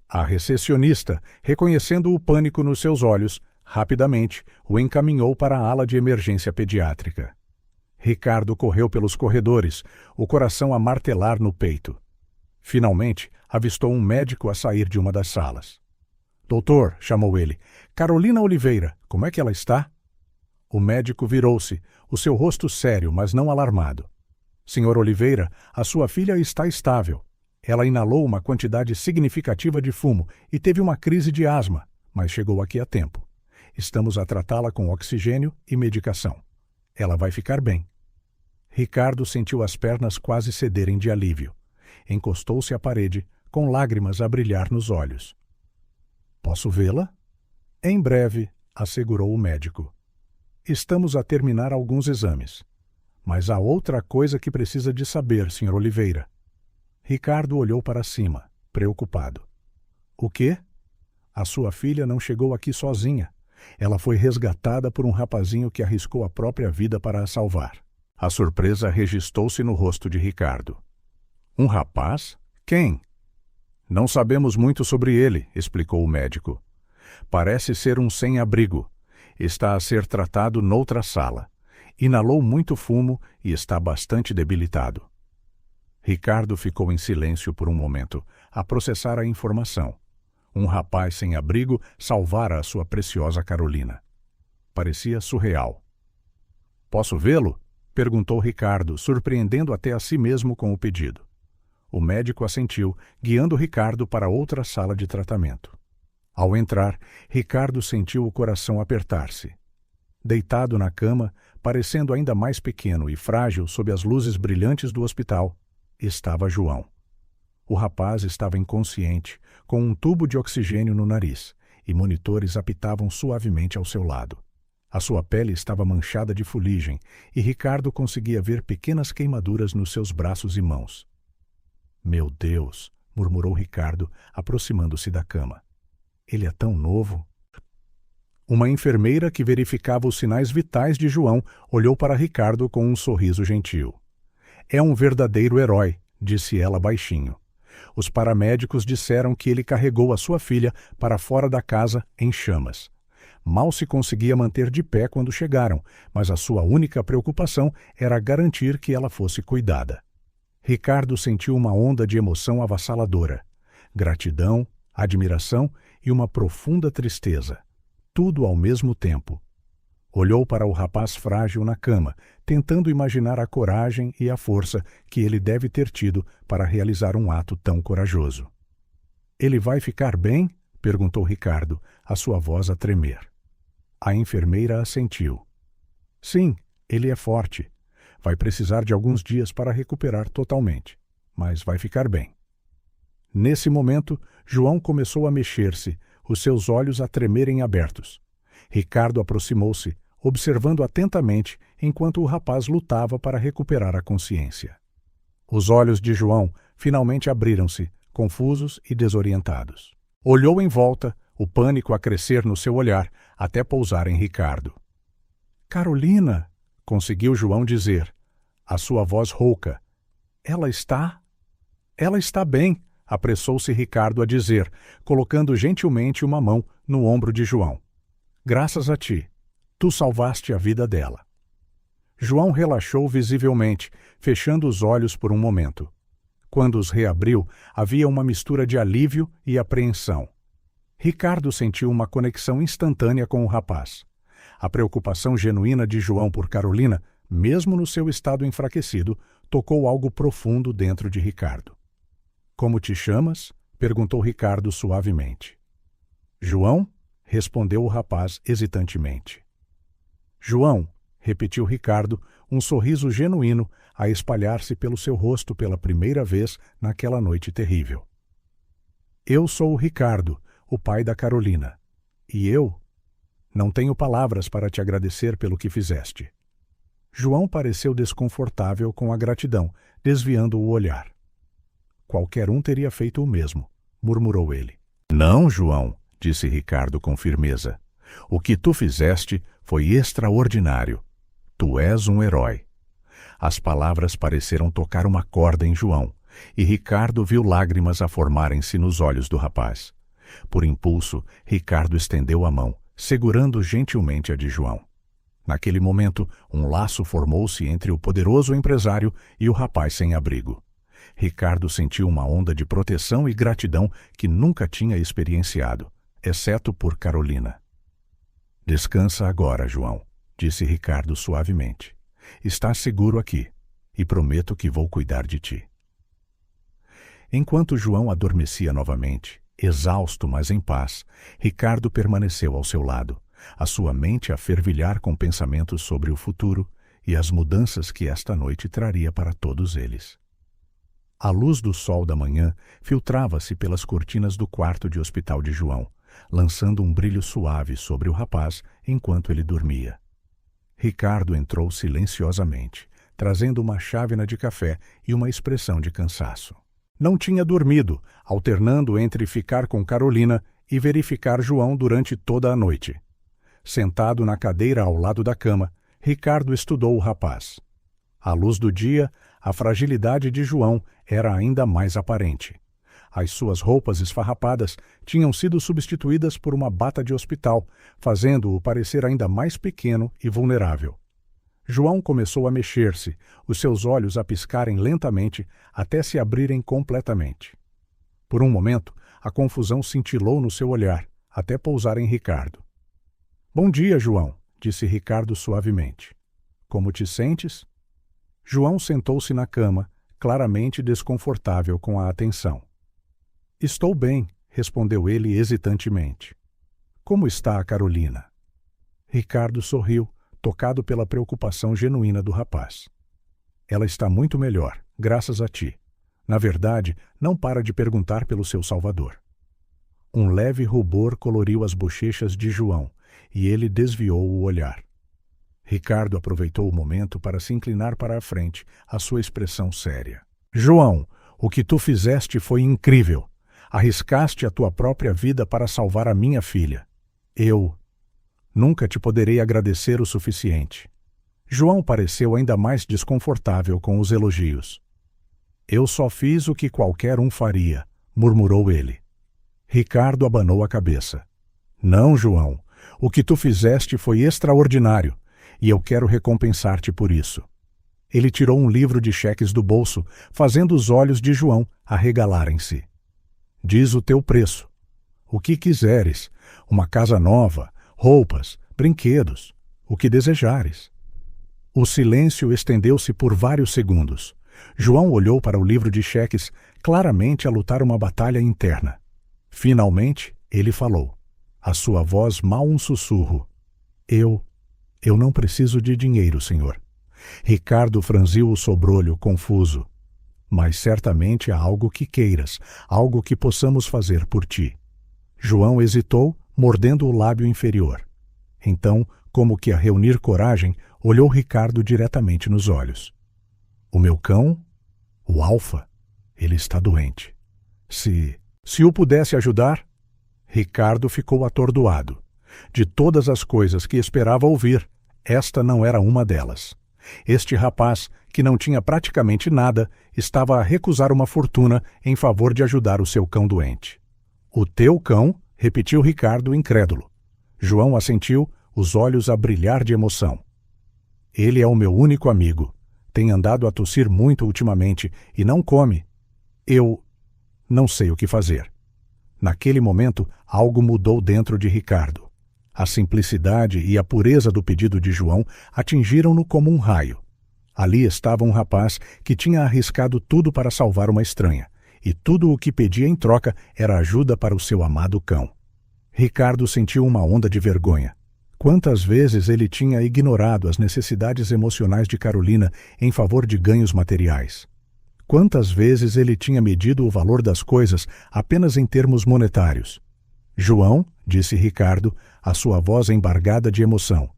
A: A recepcionista, reconhecendo o pânico nos seus olhos, rapidamente o encaminhou para a ala de emergência pediátrica. Ricardo correu pelos corredores, o coração a martelar no peito. Finalmente, avistou um médico a sair de uma das salas. Doutor, chamou ele, Carolina Oliveira, como é que ela está? O médico virou-se, o seu rosto sério, mas não alarmado. Senhor Oliveira, a sua filha está estável. Ela inalou uma quantidade significativa de fumo e teve uma crise de asma, mas chegou aqui a tempo. Estamos a tratá-la com oxigênio e medicação. Ela vai ficar bem. Ricardo sentiu as pernas quase cederem de alívio. Encostou-se à parede, com lágrimas a brilhar nos olhos. Posso vê-la? Em breve, assegurou o médico. Estamos a terminar alguns exames. Mas há outra coisa que precisa de saber, Sr. Oliveira. Ricardo olhou para cima, preocupado. O quê? A sua filha não chegou aqui sozinha. Ela foi resgatada por um rapazinho que arriscou a própria vida para a salvar. A surpresa registou-se no rosto de Ricardo. Um rapaz? Quem? Não sabemos muito sobre ele, explicou o médico. Parece ser um sem-abrigo. Está a ser tratado noutra sala. Inalou muito fumo e está bastante debilitado. Ricardo ficou em silêncio por um momento, a processar a informação. Um rapaz sem abrigo salvara a sua preciosa Carolina. Parecia surreal. Posso vê-lo? Perguntou Ricardo, surpreendendo até a si mesmo com o pedido. O médico assentiu, guiando Ricardo para outra sala de tratamento. Ao entrar, Ricardo sentiu o coração apertar-se. Deitado na cama, parecendo ainda mais pequeno e frágil sob as luzes brilhantes do hospital, estava João. O rapaz estava inconsciente, com um tubo de oxigênio no nariz, e monitores apitavam suavemente ao seu lado. A sua pele estava manchada de fuligem, e Ricardo conseguia ver pequenas queimaduras nos seus braços e mãos. Meu Deus, murmurou Ricardo, aproximando-se da cama. Ele é tão novo. Uma enfermeira que verificava os sinais vitais de João olhou para Ricardo com um sorriso gentil. É um verdadeiro herói, disse ela baixinho. Os paramédicos disseram que ele carregou a sua filha para fora da casa em chamas. Mal se conseguia manter de pé quando chegaram, mas a sua única preocupação era garantir que ela fosse cuidada. Ricardo sentiu uma onda de emoção avassaladora. Gratidão, admiração e uma profunda tristeza. Tudo ao mesmo tempo. Olhou para o rapaz frágil na cama, tentando imaginar a coragem e a força que ele deve ter tido para realizar um ato tão corajoso. "Ele vai ficar bem?" perguntou Ricardo, a sua voz a tremer. A enfermeira assentiu. "Sim, ele é forte. Vai precisar de alguns dias para recuperar totalmente, mas vai ficar bem." Nesse momento, João começou a mexer-se, os seus olhos a tremerem abertos. Ricardo aproximou-se, observando atentamente enquanto o rapaz lutava para recuperar a consciência. Os olhos de João finalmente abriram-se, confusos e desorientados. Olhou em volta, o pânico a crescer no seu olhar, até pousar em Ricardo. "Carolina!" conseguiu João dizer, a sua voz rouca. "Ela está? Ela está bem!" apressou-se Ricardo a dizer, colocando gentilmente uma mão no ombro de João. "Graças a ti. Tu salvaste a vida dela." João relaxou visivelmente, fechando os olhos por um momento. Quando os reabriu, havia uma mistura de alívio e apreensão. Ricardo sentiu uma conexão instantânea com o rapaz. A preocupação genuína de João por Carolina, mesmo no seu estado enfraquecido, tocou algo profundo dentro de Ricardo. "Como te chamas?" perguntou Ricardo suavemente. "João?" respondeu o rapaz hesitantemente. "João", repetiu Ricardo, um sorriso genuíno a espalhar-se pelo seu rosto pela primeira vez naquela noite terrível. "Eu sou o Ricardo, o pai da Carolina. E eu não tenho palavras para te agradecer pelo que fizeste." João pareceu desconfortável com a gratidão, desviando o olhar. "Qualquer um teria feito o mesmo", murmurou ele. "Não, João", disse Ricardo com firmeza. "O que tu fizeste foi extraordinário. Tu és um herói." As palavras pareceram tocar uma corda em João, e Ricardo viu lágrimas a formarem-se nos olhos do rapaz. Por impulso, Ricardo estendeu a mão, segurando gentilmente a de João. Naquele momento, um laço formou-se entre o poderoso empresário e o rapaz sem abrigo. Ricardo sentiu uma onda de proteção e gratidão que nunca tinha experienciado, exceto por Carolina. "Descansa agora, João", disse Ricardo suavemente. "Estás seguro aqui, e prometo que vou cuidar de ti." Enquanto João adormecia novamente, exausto mas em paz, Ricardo permaneceu ao seu lado, a sua mente a fervilhar com pensamentos sobre o futuro e as mudanças que esta noite traria para todos eles. A luz do sol da manhã filtrava-se pelas cortinas do quarto de hospital de João, lançando um brilho suave sobre o rapaz enquanto ele dormia. Ricardo entrou silenciosamente, trazendo uma chávena de café e uma expressão de cansaço. Não tinha dormido, alternando entre ficar com Carolina e verificar João durante toda a noite. Sentado na cadeira ao lado da cama, Ricardo estudou o rapaz. À luz do dia, a fragilidade de João era ainda mais aparente. As suas roupas esfarrapadas tinham sido substituídas por uma bata de hospital, fazendo-o parecer ainda mais pequeno e vulnerável. João começou a mexer-se, os seus olhos a piscarem lentamente até se abrirem completamente. Por um momento, a confusão cintilou no seu olhar, até pousar em Ricardo. "Bom dia, João", disse Ricardo suavemente. "Como te sentes?" João sentou-se na cama, claramente desconfortável com a atenção. "Estou bem", respondeu ele hesitantemente. "Como está a Carolina?" Ricardo sorriu, tocado pela preocupação genuína do rapaz. "Ela está muito melhor, graças a ti. Na verdade, não para de perguntar pelo seu salvador." Um leve rubor coloriu as bochechas de João, e ele desviou o olhar. Ricardo aproveitou o momento para se inclinar para a frente, a sua expressão séria. "João, o que tu fizeste foi incrível. Arriscaste a tua própria vida para salvar a minha filha. Eu nunca te poderei agradecer o suficiente." João pareceu ainda mais desconfortável com os elogios. Eu só fiz o que qualquer um faria, murmurou ele. Ricardo abanou a cabeça. Não, João. O que tu fizeste foi extraordinário, e eu quero recompensar-te por isso. Ele tirou um livro de cheques do bolso, fazendo os olhos de João arregalarem-se. Diz o teu preço. O que quiseres, uma casa nova, roupas, brinquedos, o que desejares. O silêncio estendeu-se por vários segundos. João olhou para o livro de cheques, claramente a lutar uma batalha interna. Finalmente, ele falou, a sua voz mal um sussurro. Eu não preciso de dinheiro, senhor. Ricardo franziu o sobrolho, confuso. Mas certamente há algo que queiras, algo que possamos fazer por ti. João hesitou, mordendo o lábio inferior. Então, como que a reunir coragem, olhou Ricardo diretamente nos olhos. O meu cão, o Alfa, ele está doente. Se o pudesse ajudar... Ricardo ficou atordoado. De todas as coisas que esperava ouvir, esta não era uma delas. Este rapaz, que não tinha praticamente nada, estava a recusar uma fortuna em favor de ajudar o seu cão doente. O teu cão? Repetiu Ricardo, incrédulo. João assentiu, os olhos a brilhar de emoção. Ele é o meu único amigo. Tem andado a tossir muito ultimamente e não come. Eu não sei o que fazer. Naquele momento, algo mudou dentro de Ricardo. A simplicidade e a pureza do pedido de João atingiram-no como um raio. Ali estava um rapaz que tinha arriscado tudo para salvar uma estranha, e tudo o que pedia em troca era ajuda para o seu amado cão. Ricardo sentiu uma onda de vergonha. Quantas vezes ele tinha ignorado as necessidades emocionais de Carolina em favor de ganhos materiais? Quantas vezes ele tinha medido o valor das coisas apenas em termos monetários? João, disse Ricardo, a sua voz embargada de emoção.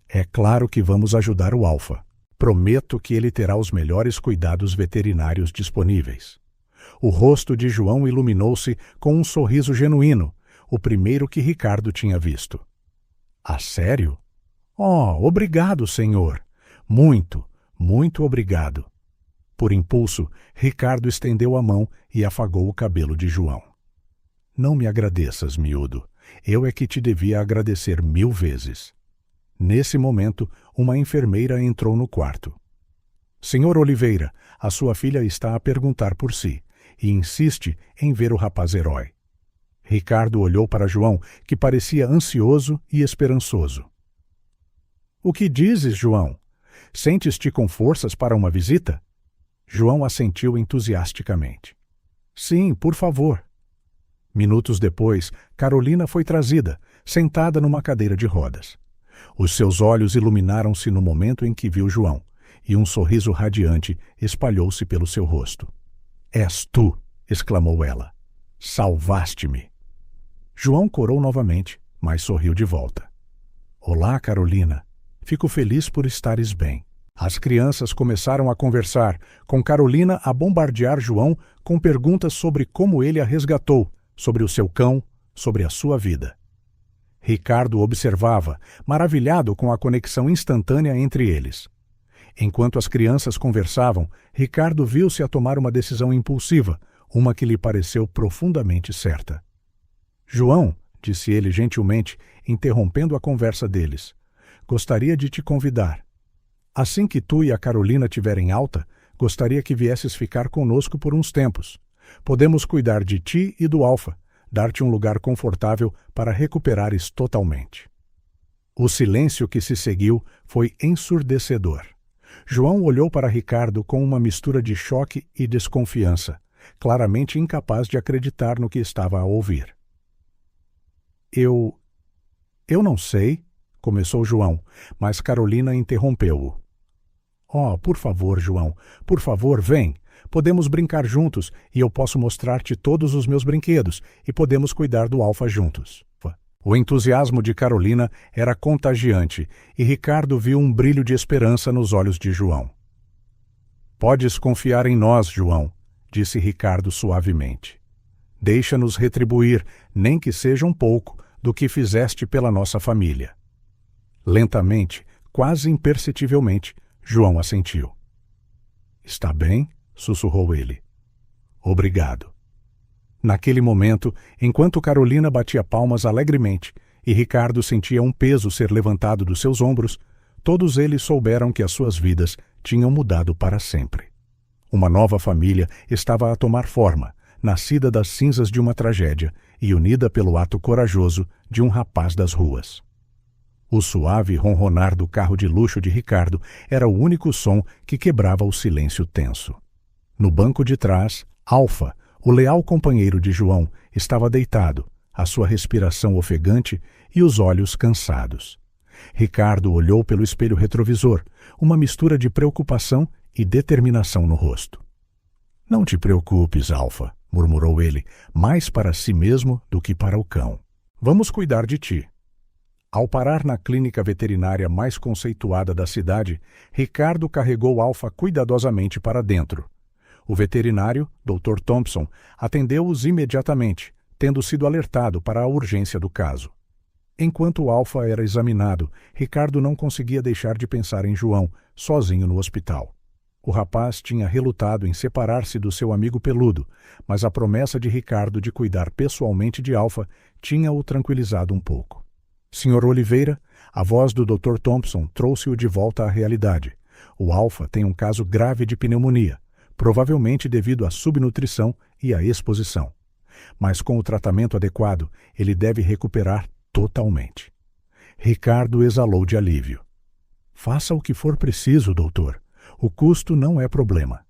A: É claro que vamos ajudar o Alfa. Prometo que ele terá os melhores cuidados veterinários disponíveis. O rosto de João iluminou-se com um sorriso genuíno, o primeiro que Ricardo tinha visto. Ah, sério? Oh, obrigado, senhor. Muito, muito obrigado. Por impulso, Ricardo estendeu a mão e afagou o cabelo de João. Não me agradeças, miúdo. Eu é que te devia agradecer 1000 vezes. Nesse momento, uma enfermeira entrou no quarto. Senhor Oliveira, a sua filha está a perguntar por si e insiste em ver o rapaz-herói. Ricardo olhou para João, que parecia ansioso e esperançoso. O que dizes, João? Sentes-te com forças para uma visita? João assentiu entusiasticamente. Sim, por favor. Minutos depois, Carolina foi trazida, sentada numa cadeira de rodas. Os seus olhos iluminaram-se no momento em que viu João, e um sorriso radiante espalhou-se pelo seu rosto. És tu, exclamou ela. Salvaste-me. João corou novamente, mas sorriu de volta. Olá, Carolina. Fico feliz por estares bem. As crianças começaram a conversar, com Carolina a bombardear João com perguntas sobre como ele a resgatou, sobre o seu cão, sobre a sua vida. Ricardo observava, maravilhado com a conexão instantânea entre eles. Enquanto as crianças conversavam, Ricardo viu-se a tomar uma decisão impulsiva, uma que lhe pareceu profundamente certa. João, disse ele gentilmente, interrompendo a conversa deles, gostaria de te convidar. Assim que tu e a Carolina tiverem alta, gostaria que viesses ficar conosco por uns tempos. Podemos cuidar de ti e do Alfa, dar-te um lugar confortável para recuperares totalmente. O silêncio que se seguiu foi ensurdecedor. João olhou para Ricardo com uma mistura de choque e desconfiança, claramente incapaz de acreditar no que estava a ouvir. Eu não sei, começou João, mas Carolina interrompeu-o. Oh, por favor, João, por favor, vem. Podemos brincar juntos e eu posso mostrar-te todos os meus brinquedos e podemos cuidar do Alfa juntos. O entusiasmo de Carolina era contagiante e Ricardo viu um brilho de esperança nos olhos de João. Podes confiar em nós, João, disse Ricardo suavemente. Deixa-nos retribuir, nem que seja um pouco, do que fizeste pela nossa família. Lentamente, quase imperceptivelmente, João assentiu. Está bem, sussurrou ele. Obrigado. Naquele momento, enquanto Carolina batia palmas alegremente e Ricardo sentia um peso ser levantado dos seus ombros, todos eles souberam que as suas vidas tinham mudado para sempre. Uma nova família estava a tomar forma, nascida das cinzas de uma tragédia e unida pelo ato corajoso de um rapaz das ruas. O suave ronronar do carro de luxo de Ricardo era o único som que quebrava o silêncio tenso. No banco de trás, Alfa, o leal companheiro de João, estava deitado, a sua respiração ofegante e os olhos cansados. Ricardo olhou pelo espelho retrovisor, uma mistura de preocupação e determinação no rosto. Não te preocupes, Alfa, murmurou ele, mais para si mesmo do que para o cão. Vamos cuidar de ti. Ao parar na clínica veterinária mais conceituada da cidade, Ricardo carregou Alfa cuidadosamente para dentro. O veterinário, Dr. Thompson, atendeu-os imediatamente, tendo sido alertado para a urgência do caso. Enquanto Alfa era examinado, Ricardo não conseguia deixar de pensar em João, sozinho no hospital. O rapaz tinha relutado em separar-se do seu amigo peludo, mas a promessa de Ricardo de cuidar pessoalmente de Alfa tinha-o tranquilizado um pouco. Sr. Oliveira, a voz do Dr. Thompson trouxe-o de volta à realidade. O Alfa tem um caso grave de pneumonia, provavelmente devido à subnutrição e à exposição. Mas com o tratamento adequado, ele deve recuperar totalmente. Ricardo exalou de alívio. Faça o que for preciso, doutor. O custo não é problema.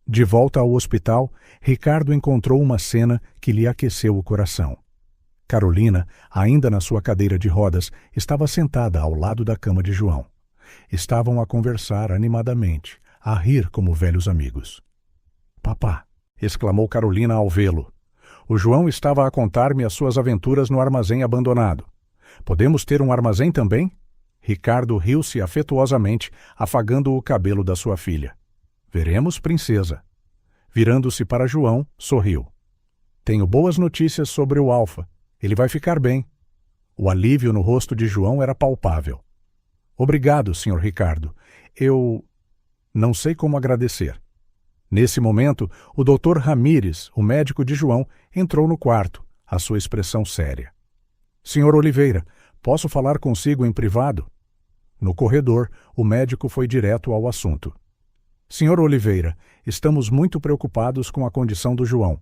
A: De volta ao hospital, Ricardo encontrou uma cena que lhe aqueceu o coração. Carolina, ainda na sua cadeira de rodas, estava sentada ao lado da cama de João. Estavam a conversar animadamente, a rir como velhos amigos. Papá, exclamou Carolina ao vê-lo. O João estava a contar-me as suas aventuras no armazém abandonado. Podemos ter um armazém também? Ricardo riu-se afetuosamente, afagando o cabelo da sua filha. Veremos, princesa. Virando-se para João, sorriu. Tenho boas notícias sobre o Alfa. Ele vai ficar bem. O alívio no rosto de João era palpável. Obrigado, Sr. Ricardo. Eu não sei como agradecer. Nesse momento, o Dr. Ramírez, o médico de João, entrou no quarto, a sua expressão séria. Sr. Oliveira, posso falar consigo em privado? No corredor, o médico foi direto ao assunto. Sr. Oliveira, estamos muito preocupados com a condição do João.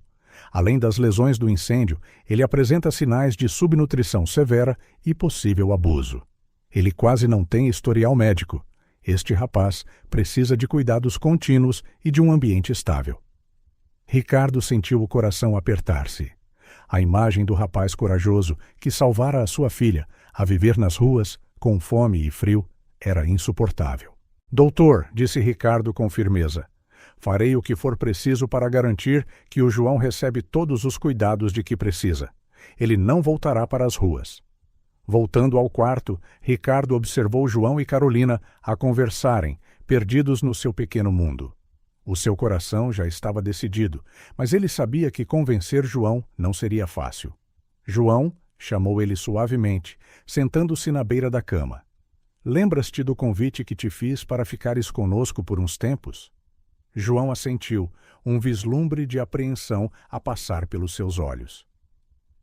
A: Além das lesões do incêndio, ele apresenta sinais de subnutrição severa e possível abuso. Ele quase não tem historial médico. Este rapaz precisa de cuidados contínuos e de um ambiente estável. Ricardo sentiu o coração apertar-se. A imagem do rapaz corajoso que salvara a sua filha a viver nas ruas, com fome e frio, era insuportável. Doutor, disse Ricardo com firmeza, farei o que for preciso para garantir que o João recebe todos os cuidados de que precisa. Ele não voltará para as ruas. Voltando ao quarto, Ricardo observou João e Carolina a conversarem, perdidos no seu pequeno mundo. O seu coração já estava decidido, mas ele sabia que convencer João não seria fácil. João, chamou ele suavemente, sentando-se na beira da cama. Lembras-te do convite que te fiz para ficares conosco por uns tempos? João assentiu, um vislumbre de apreensão a passar pelos seus olhos.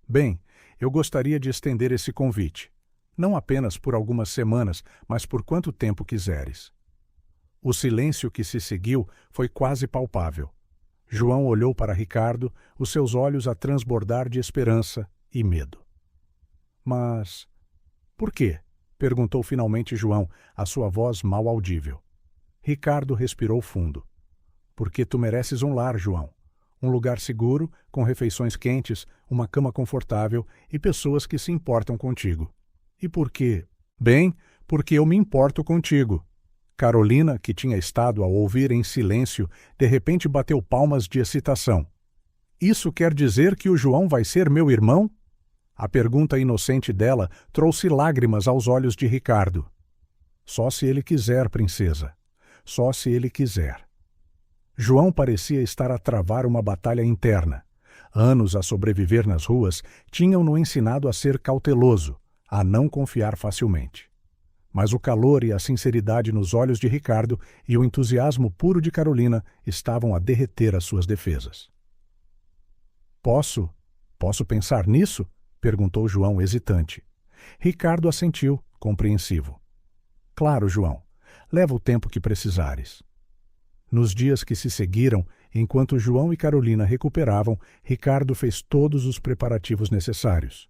A: Bem, eu gostaria de estender esse convite, não apenas por algumas semanas, mas por quanto tempo quiseres. O silêncio que se seguiu foi quase palpável. João olhou para Ricardo, os seus olhos a transbordar de esperança e medo. Mas por quê? Perguntou finalmente João, a sua voz mal audível. Ricardo respirou fundo. Porque tu mereces um lar, João. Um lugar seguro, com refeições quentes, uma cama confortável e pessoas que se importam contigo. E por quê? Bem, porque eu me importo contigo. Carolina, que tinha estado a ouvir em silêncio, de repente bateu palmas de excitação. Isso quer dizer que o João vai ser meu irmão? A pergunta inocente dela trouxe lágrimas aos olhos de Ricardo. Só se ele quiser, princesa. Só se ele quiser. João parecia estar a travar uma batalha interna. Anos a sobreviver nas ruas tinham-no ensinado a ser cauteloso, a não confiar facilmente. Mas o calor e a sinceridade nos olhos de Ricardo e o entusiasmo puro de Carolina estavam a derreter as suas defesas. Posso pensar nisso? Perguntou João hesitante. Ricardo assentiu, compreensivo. Claro, João. Leva o tempo que precisares. Nos dias que se seguiram, enquanto João e Carolina recuperavam, Ricardo fez todos os preparativos necessários.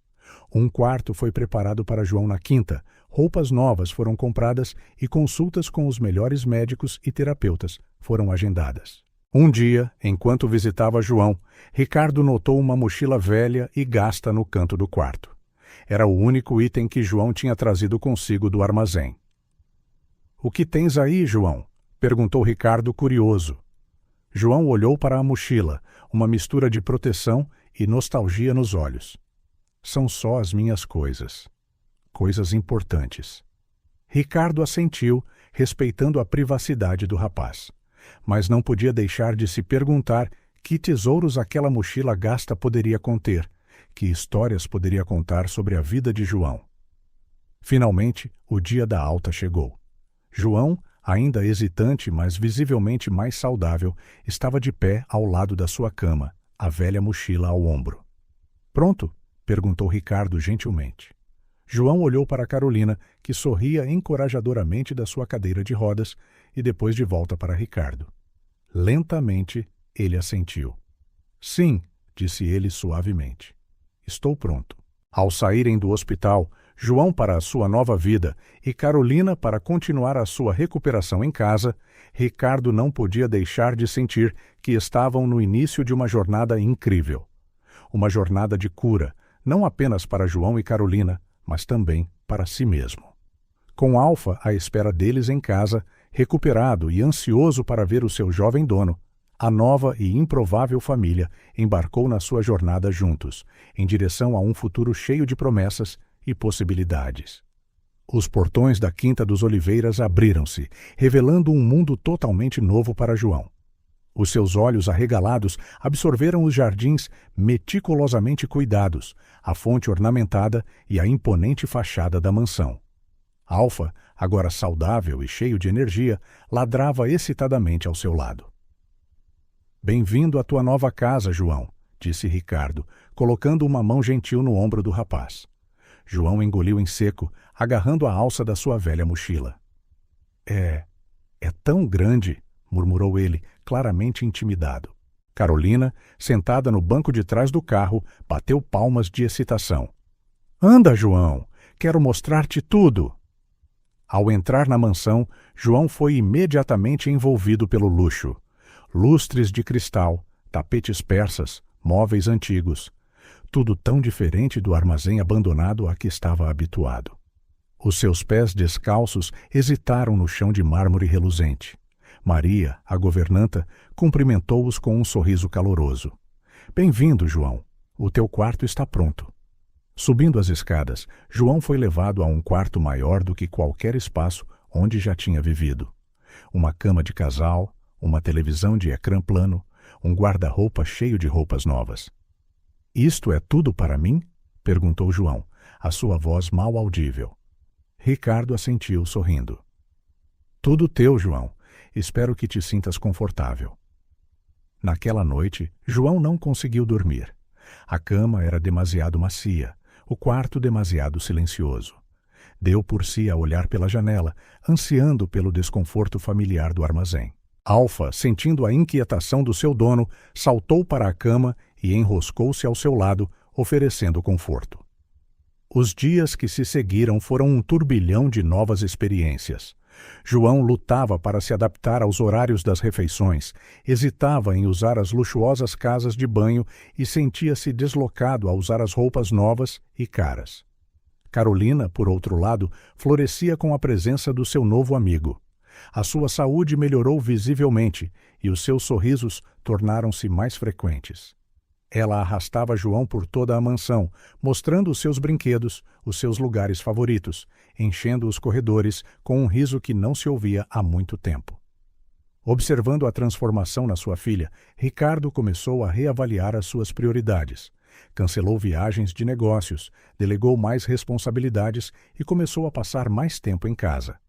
A: Um quarto foi preparado para João na quinta, roupas novas foram compradas e consultas com os melhores médicos e terapeutas foram agendadas. Um dia, enquanto visitava João, Ricardo notou uma mochila velha e gasta no canto do quarto. Era o único item que João tinha trazido consigo do armazém. — O que tens aí, João? Perguntou Ricardo, curioso. João olhou para a mochila, uma mistura de proteção e nostalgia nos olhos. São só as minhas coisas. Coisas importantes. Ricardo assentiu, respeitando a privacidade do rapaz. Mas não podia deixar de se perguntar que tesouros aquela mochila gasta poderia conter, que histórias poderia contar sobre a vida de João. Finalmente, o dia da alta chegou. João, ainda hesitante, mas visivelmente mais saudável, estava de pé ao lado da sua cama, a velha mochila ao ombro. — Pronto? Perguntou Ricardo gentilmente. João olhou para Carolina, que sorria encorajadoramente da sua cadeira de rodas, e depois de volta para Ricardo. Lentamente, ele assentiu. — Sim, disse ele suavemente. Estou pronto. Ao saírem do hospital, João para a sua nova vida e Carolina para continuar a sua recuperação em casa, Ricardo não podia deixar de sentir que estavam no início de uma jornada incrível. Uma jornada de cura, não apenas para João e Carolina, mas também para si mesmo. Com Alfa à espera deles em casa, recuperado e ansioso para ver o seu jovem dono, a nova e improvável família embarcou na sua jornada juntos, em direção a um futuro cheio de promessas e possibilidades. Os portões da Quinta dos Oliveiras abriram-se, revelando um mundo totalmente novo para João. Os seus olhos arregalados absorveram os jardins meticulosamente cuidados, a fonte ornamentada e a imponente fachada da mansão. Alfa, agora saudável e cheio de energia, ladrava excitadamente ao seu lado. — Bem-vindo à tua nova casa, João, disse Ricardo, colocando uma mão gentil no ombro do rapaz. João engoliu em seco, agarrando a alça da sua velha mochila. — É tão grande, murmurou ele, claramente intimidado. Carolina, sentada no banco de trás do carro, bateu palmas de excitação. — Anda, João! Quero mostrar-te tudo! Ao entrar na mansão, João foi imediatamente envolvido pelo luxo. Lustres de cristal, tapetes persas, móveis antigos. Tudo tão diferente do armazém abandonado a que estava habituado. Os seus pés descalços hesitaram no chão de mármore reluzente. Maria, a governanta, cumprimentou-os com um sorriso caloroso. — Bem-vindo, João. O teu quarto está pronto. Subindo as escadas, João foi levado a um quarto maior do que qualquer espaço onde já tinha vivido. Uma cama de casal, uma televisão de ecrã plano, um guarda-roupa cheio de roupas novas. — Isto é tudo para mim? Perguntou João, a sua voz mal audível. Ricardo assentiu, sorrindo. — Tudo teu, João. Espero que te sintas confortável. Naquela noite, João não conseguiu dormir. A cama era demasiado macia, o quarto demasiado silencioso. Deu por si a olhar pela janela, ansiando pelo desconforto familiar do armazém. Alfa, sentindo a inquietação do seu dono, saltou para a cama e enroscou-se ao seu lado, oferecendo conforto. Os dias que se seguiram foram um turbilhão de novas experiências. João lutava para se adaptar aos horários das refeições, hesitava em usar as luxuosas casas de banho e sentia-se deslocado a usar as roupas novas e caras. Carolina, por outro lado, florescia com a presença do seu novo amigo. A sua saúde melhorou visivelmente e os seus sorrisos tornaram-se mais frequentes. Ela arrastava João por toda a mansão, mostrando os seus brinquedos, os seus lugares favoritos, enchendo os corredores com um riso que não se ouvia há muito tempo. Observando a transformação na sua filha, Ricardo começou a reavaliar as suas prioridades. Cancelou viagens de negócios, delegou mais responsabilidades e começou a passar mais tempo em casa.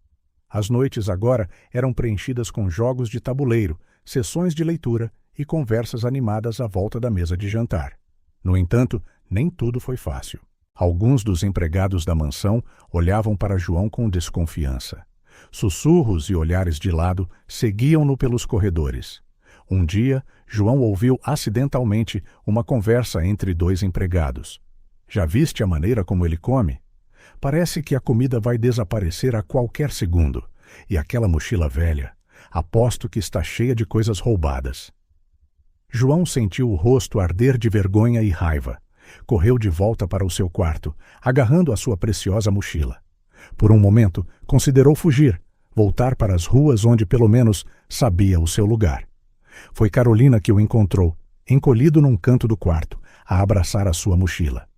A: As noites agora eram preenchidas com jogos de tabuleiro, sessões de leitura e conversas animadas à volta da mesa de jantar. No entanto, nem tudo foi fácil. Alguns dos empregados da mansão olhavam para João com desconfiança. Sussurros e olhares de lado seguiam-no pelos corredores. Um dia, João ouviu acidentalmente uma conversa entre dois empregados. Já viste a maneira como ele come? Parece que a comida vai desaparecer a qualquer segundo. E aquela mochila velha, aposto que está cheia de coisas roubadas. João sentiu o rosto arder de vergonha e raiva. Correu de volta para o seu quarto, agarrando a sua preciosa mochila. Por um momento, considerou fugir, voltar para as ruas onde pelo menos sabia o seu lugar. Foi Carolina que o encontrou, encolhido num canto do quarto, a abraçar a sua mochila.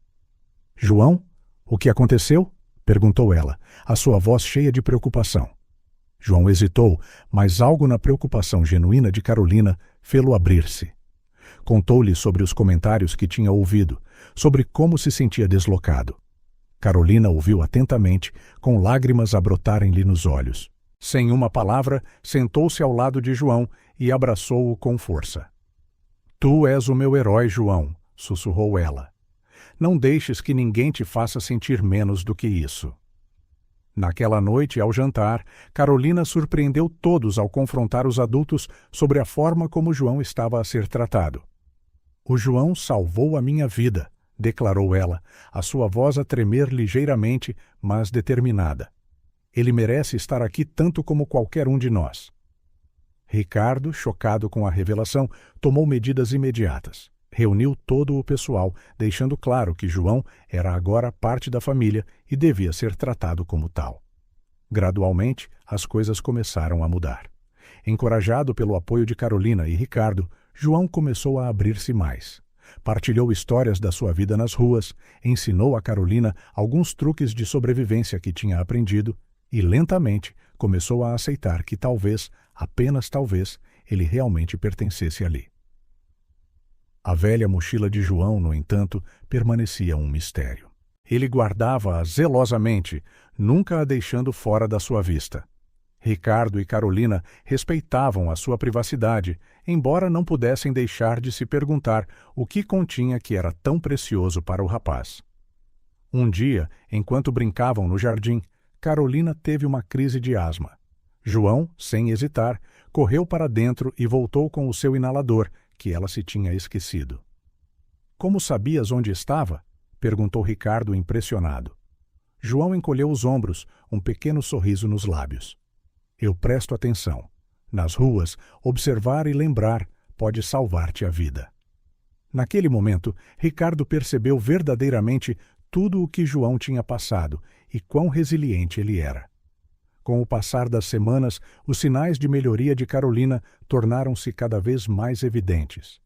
A: "João, o que aconteceu?" perguntou ela, a sua voz cheia de preocupação. João hesitou, mas algo na preocupação genuína de Carolina fê-lo abrir-se. Contou-lhe sobre os comentários que tinha ouvido, sobre como se sentia deslocado. Carolina ouviu atentamente, com lágrimas a brotarem-lhe nos olhos. Sem uma palavra, sentou-se ao lado de João e abraçou-o com força. "Tu és o meu herói, João", sussurrou ela. "Não deixes que ninguém te faça sentir menos do que isso." Naquela noite, ao jantar, Carolina surpreendeu todos ao confrontar os adultos sobre a forma como João estava a ser tratado. "O João salvou a minha vida", declarou ela, a sua voz a tremer ligeiramente, mas determinada. "Ele merece estar aqui tanto como qualquer um de nós." Ricardo, chocado com a revelação, tomou medidas imediatas. Reuniu todo o pessoal, deixando claro que João era agora parte da família e devia ser tratado como tal. Gradualmente, as coisas começaram a mudar. Encorajado pelo apoio de Carolina e Ricardo, João começou a abrir-se mais. Partilhou histórias da sua vida nas ruas, ensinou a Carolina alguns truques de sobrevivência que tinha aprendido e, lentamente, começou a aceitar que talvez, apenas talvez, ele realmente pertencesse ali. A velha mochila de João, no entanto, permanecia um mistério. Ele guardava-a zelosamente, nunca a deixando fora da sua vista. Ricardo e Carolina respeitavam a sua privacidade, embora não pudessem deixar de se perguntar o que continha que era tão precioso para o rapaz. Um dia, enquanto brincavam no jardim, Carolina teve uma crise de asma. João, sem hesitar, correu para dentro e voltou com o seu inalador, que ela se tinha esquecido. "Como sabias onde estava?" perguntou Ricardo impressionado. João encolheu os ombros, um pequeno sorriso nos lábios. "Eu presto atenção. Nas ruas, observar e lembrar pode salvar-te a vida." Naquele momento, Ricardo percebeu verdadeiramente tudo o que João tinha passado e quão resiliente ele era. Com o passar das semanas, os sinais de melhoria de Carolina tornaram-se cada vez mais evidentes.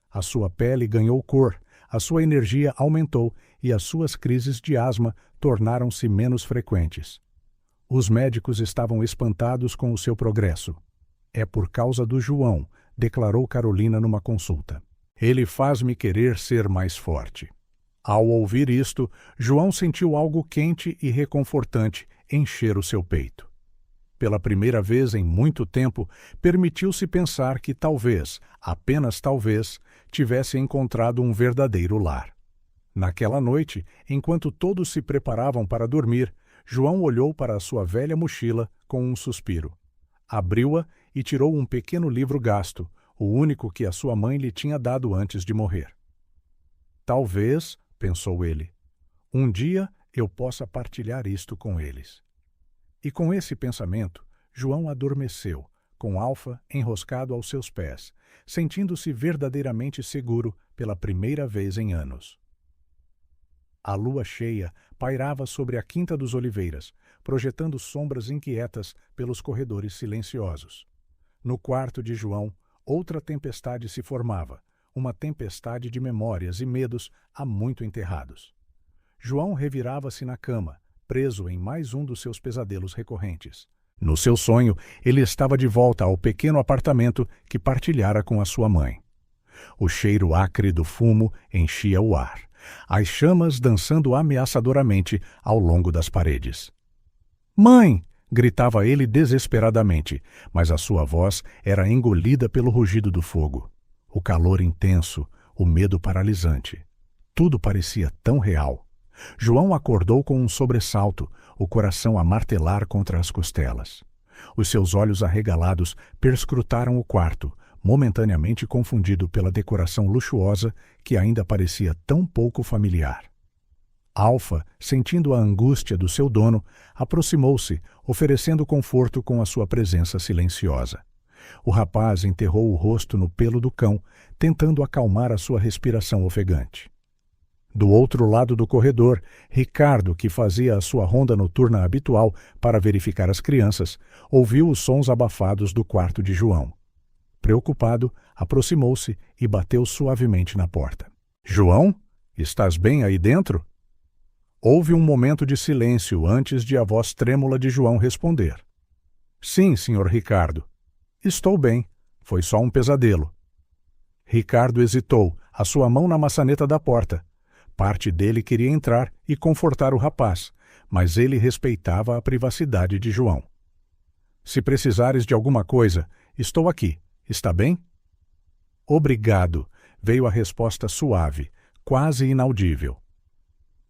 A: A sua pele ganhou cor, a sua energia aumentou e as suas crises de asma tornaram-se menos frequentes. Os médicos estavam espantados com o seu progresso. "É por causa do João", declarou Carolina numa consulta. "Ele faz-me querer ser mais forte." Ao ouvir isto, João sentiu algo quente e reconfortante encher o seu peito. Pela primeira vez em muito tempo, permitiu-se pensar que talvez, apenas talvez, tivesse encontrado um verdadeiro lar. Naquela noite, enquanto todos se preparavam para dormir, João olhou para a sua velha mochila com um suspiro. Abriu-a e tirou um pequeno livro gasto, o único que a sua mãe lhe tinha dado antes de morrer. "Talvez", pensou ele, "um dia eu possa partilhar isto com eles." E com esse pensamento, João adormeceu, com Alfa enroscado aos seus pés, sentindo-se verdadeiramente seguro pela primeira vez em anos. A lua cheia pairava sobre a Quinta dos Oliveiras, projetando sombras inquietas pelos corredores silenciosos. No quarto de João, outra tempestade se formava, uma tempestade de memórias e medos há muito enterrados. João revirava-se na cama, preso em mais um dos seus pesadelos recorrentes. No seu sonho, ele estava de volta ao pequeno apartamento que partilhara com a sua mãe. O cheiro acre do fumo enchia o ar, as chamas dançando ameaçadoramente ao longo das paredes. "Mãe!" gritava ele desesperadamente, mas a sua voz era engolida pelo rugido do fogo. O calor intenso, o medo paralisante. Tudo parecia tão real. João acordou com um sobressalto, o coração a martelar contra as costelas. Os seus olhos arregalados perscrutaram o quarto, momentaneamente confundido pela decoração luxuosa que ainda parecia tão pouco familiar. Alfa, sentindo a angústia do seu dono, aproximou-se, oferecendo conforto com a sua presença silenciosa. O rapaz enterrou o rosto no pelo do cão, tentando acalmar a sua respiração ofegante. Do outro lado do corredor, Ricardo, que fazia a sua ronda noturna habitual para verificar as crianças, ouviu os sons abafados do quarto de João. Preocupado, aproximou-se e bateu suavemente na porta. "João, estás bem aí dentro?" Houve um momento de silêncio antes de a voz trêmula de João responder. "Sim, senhor Ricardo. Estou bem. Foi só um pesadelo." Ricardo hesitou, a sua mão na maçaneta da porta. Parte dele queria entrar e confortar o rapaz, mas ele respeitava a privacidade de João. "Se precisares de alguma coisa, estou aqui. Está bem?" "Obrigado", veio a resposta suave, quase inaudível.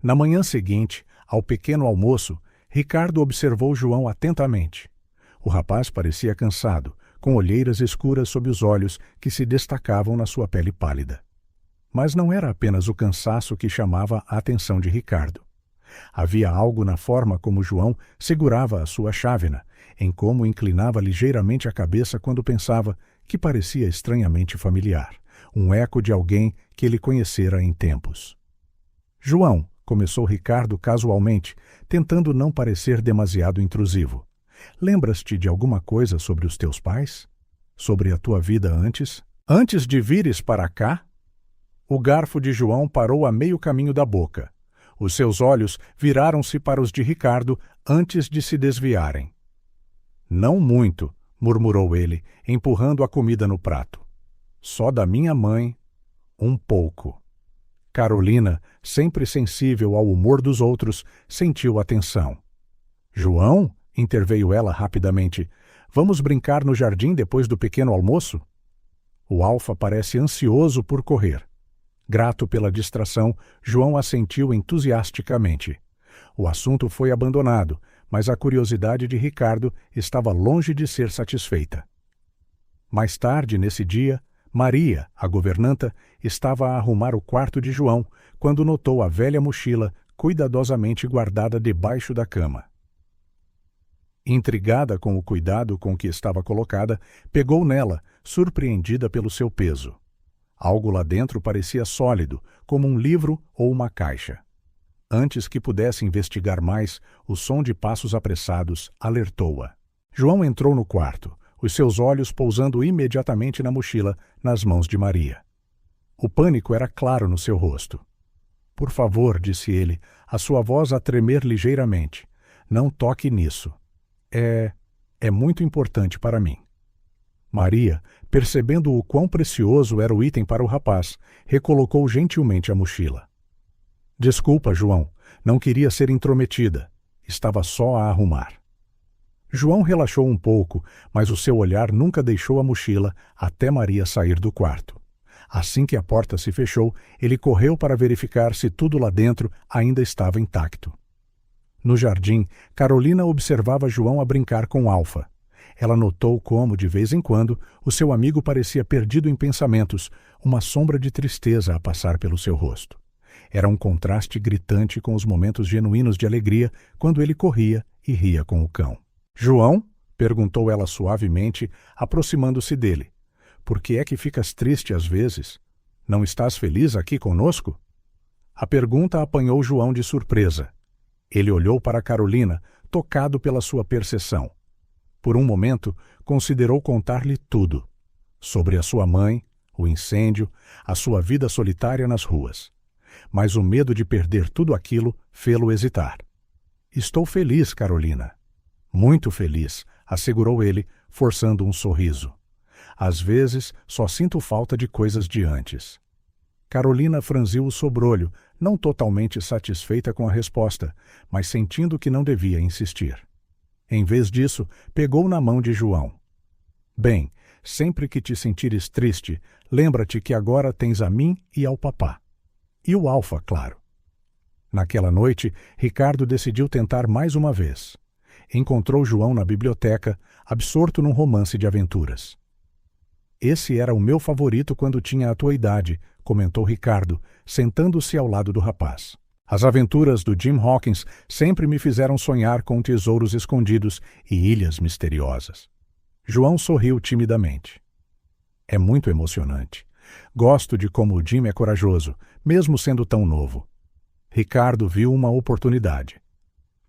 A: Na manhã seguinte, ao pequeno almoço, Ricardo observou João atentamente. O rapaz parecia cansado, com olheiras escuras sob os olhos que se destacavam na sua pele pálida. Mas não era apenas o cansaço que chamava a atenção de Ricardo. Havia algo na forma como João segurava a sua chávena, em como inclinava ligeiramente a cabeça quando pensava, que parecia estranhamente familiar, um eco de alguém que ele conhecera em tempos. "João", começou Ricardo casualmente, tentando não parecer demasiado intrusivo. "Lembras-te de alguma coisa sobre os teus pais? Sobre a tua vida antes? Antes de vires para cá?" O garfo de João parou a meio caminho da boca. Os seus olhos viraram-se para os de Ricardo antes de se desviarem. "Não muito", murmurou ele, empurrando a comida no prato. "Só da minha mãe, um pouco." Carolina, sempre sensível ao humor dos outros, sentiu a tensão. "João", interveio ela rapidamente, "vamos brincar no jardim depois do pequeno almoço?" O Alfa parece ansioso por correr. Grato pela distração, João assentiu entusiasticamente. O assunto foi abandonado, mas a curiosidade de Ricardo estava longe de ser satisfeita. Mais tarde, nesse dia, Maria, a governanta, estava a arrumar o quarto de João quando notou a velha mochila cuidadosamente guardada debaixo da cama. Intrigada com o cuidado com que estava colocada, pegou nela, surpreendida pelo seu peso. Algo lá dentro parecia sólido, como um livro ou uma caixa. Antes que pudesse investigar mais, o som de passos apressados alertou-a. João entrou no quarto, os seus olhos pousando imediatamente na mochila, nas mãos de Maria. O pânico era claro no seu rosto. "Por favor", disse ele, a sua voz a tremer ligeiramente, "não toque nisso. É muito importante para mim." Maria, percebendo o quão precioso era o item para o rapaz, recolocou gentilmente a mochila. "Desculpa, João, não queria ser intrometida. Estava só a arrumar." João relaxou um pouco, mas o seu olhar nunca deixou a mochila até Maria sair do quarto. Assim que a porta se fechou, ele correu para verificar se tudo lá dentro ainda estava intacto. No jardim, Carolina observava João a brincar com Alfa. Ela notou como, de vez em quando, o seu amigo parecia perdido em pensamentos, uma sombra de tristeza a passar pelo seu rosto. Era um contraste gritante com os momentos genuínos de alegria quando ele corria e ria com o cão. "João?" perguntou ela suavemente, aproximando-se dele. "Por que é que ficas triste às vezes? Não estás feliz aqui conosco?" A pergunta apanhou João de surpresa. Ele olhou para Carolina, tocado pela sua percepção. Por um momento, considerou contar-lhe tudo. Sobre a sua mãe, o incêndio, a sua vida solitária nas ruas. Mas o medo de perder tudo aquilo fê-lo hesitar. "Estou feliz, Carolina." "Muito feliz", assegurou ele, forçando um sorriso. Às vezes, só sinto falta de coisas de antes. Carolina franziu o sobrolho, não totalmente satisfeita com a resposta, mas sentindo que não devia insistir. Em vez disso, pegou na mão de João. Bem, sempre que te sentires triste, lembra-te que agora tens a mim e ao papá. E o Alfa, claro. Naquela noite, Ricardo decidiu tentar mais uma vez. Encontrou João na biblioteca, absorto num romance de aventuras. Esse era o meu favorito quando tinha a tua idade, comentou Ricardo, sentando-se ao lado do rapaz. As aventuras do Jim Hawkins sempre me fizeram sonhar com tesouros escondidos e ilhas misteriosas. João sorriu timidamente. É muito emocionante. Gosto de como o Jim é corajoso, mesmo sendo tão novo. Ricardo viu uma oportunidade.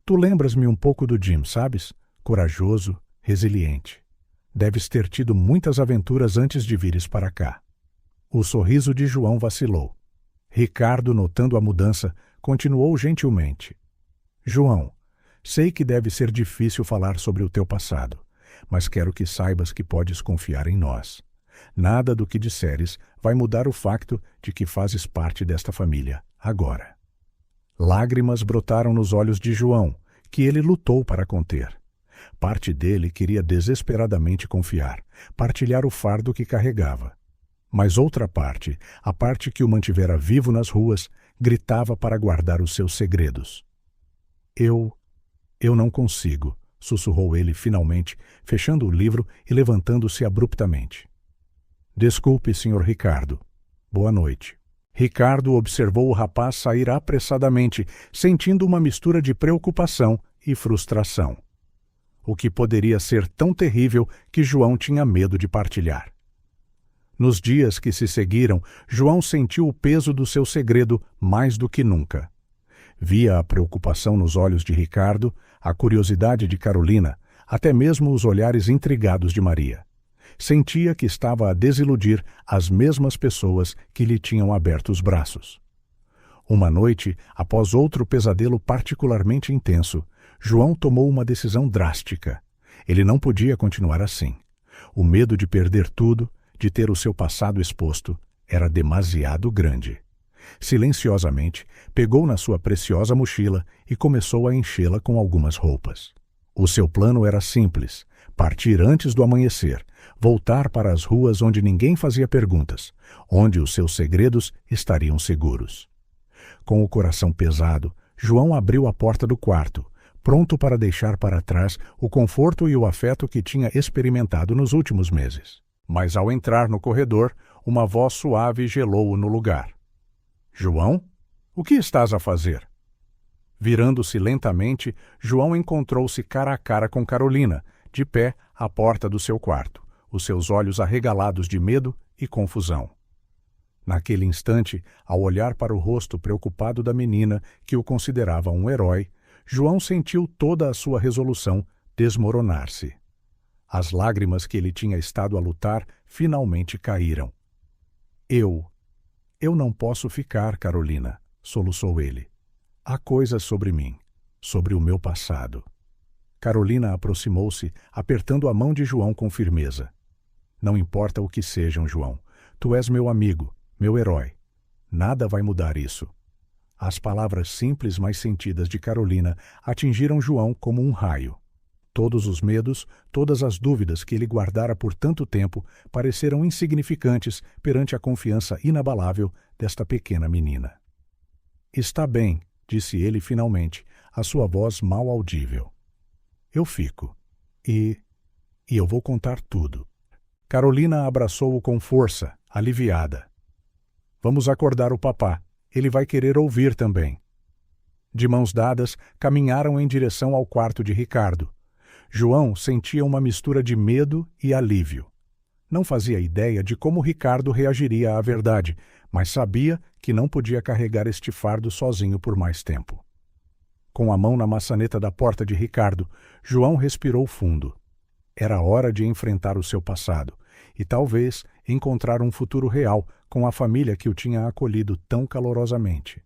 A: Tu lembras-me um pouco do Jim, sabes? Corajoso, resiliente. Deves ter tido muitas aventuras antes de vires para cá. O sorriso de João vacilou. Ricardo, notando a mudança, continuou gentilmente. João, sei que deve ser difícil falar sobre o teu passado, mas quero que saibas que podes confiar em nós. Nada do que disseres vai mudar o facto de que fazes parte desta família, agora. Lágrimas brotaram nos olhos de João, que ele lutou para conter. Parte dele queria desesperadamente confiar, partilhar o fardo que carregava. Mas outra parte, a parte que o mantivera vivo nas ruas, gritava para guardar os seus segredos. Eu não consigo, sussurrou ele finalmente, fechando o livro e levantando-se abruptamente. Desculpe, Sr. Ricardo. Boa noite. Ricardo observou o rapaz sair apressadamente, sentindo uma mistura de preocupação e frustração. O que poderia ser tão terrível que João tinha medo de partilhar. Nos dias que se seguiram, João sentiu o peso do seu segredo mais do que nunca. Via a preocupação nos olhos de Ricardo, a curiosidade de Carolina, até mesmo os olhares intrigados de Maria. Sentia que estava a desiludir as mesmas pessoas que lhe tinham aberto os braços. Uma noite, após outro pesadelo particularmente intenso, João tomou uma decisão drástica. Ele não podia continuar assim. O medo de perder tudo, de ter o seu passado exposto, era demasiado grande. Silenciosamente, pegou na sua preciosa mochila e começou a enchê-la com algumas roupas. O seu plano era simples: partir antes do amanhecer, voltar para as ruas onde ninguém fazia perguntas, onde os seus segredos estariam seguros. Com o coração pesado, João abriu a porta do quarto, pronto para deixar para trás o conforto e o afeto que tinha experimentado nos últimos meses. Mas ao entrar no corredor, uma voz suave gelou-o no lugar. João, o que estás a fazer? Virando-se lentamente, João encontrou-se cara a cara com Carolina, de pé à porta do seu quarto, os seus olhos arregalados de medo e confusão. Naquele instante, ao olhar para o rosto preocupado da menina, que o considerava um herói, João sentiu toda a sua resolução desmoronar-se. As lágrimas que ele tinha estado a lutar finalmente caíram. Eu não posso ficar, Carolina, soluçou ele. Há coisas sobre mim, sobre o meu passado. Carolina aproximou-se, apertando a mão de João com firmeza. Não importa o que sejam, João. Tu és meu amigo, meu herói. Nada vai mudar isso. As palavras simples, mas sentidas de Carolina atingiram João como um raio. Todos os medos, todas as dúvidas que ele guardara por tanto tempo pareceram insignificantes perante a confiança inabalável desta pequena menina. Está bem, disse ele finalmente, a sua voz mal audível. Eu fico. E eu vou contar tudo. Carolina abraçou-o com força, aliviada. Vamos acordar o papá. Ele vai querer ouvir também. De mãos dadas, caminharam em direção ao quarto de Ricardo. João sentia uma mistura de medo e alívio. Não fazia ideia de como Ricardo reagiria à verdade, mas sabia que não podia carregar este fardo sozinho por mais tempo. Com a mão na maçaneta da porta de Ricardo, João respirou fundo. Era hora de enfrentar o seu passado e talvez encontrar um futuro real com a família que o tinha acolhido tão calorosamente.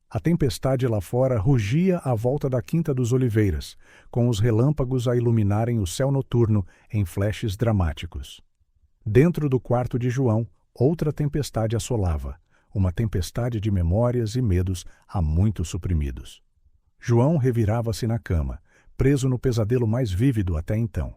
A: A tempestade lá fora rugia à volta da Quinta dos Oliveiras, com os relâmpagos a iluminarem o céu noturno em flashes dramáticos. Dentro do quarto de João, outra tempestade assolava, uma tempestade de memórias e medos há muito suprimidos. João revirava-se na cama, preso no pesadelo mais vívido até então.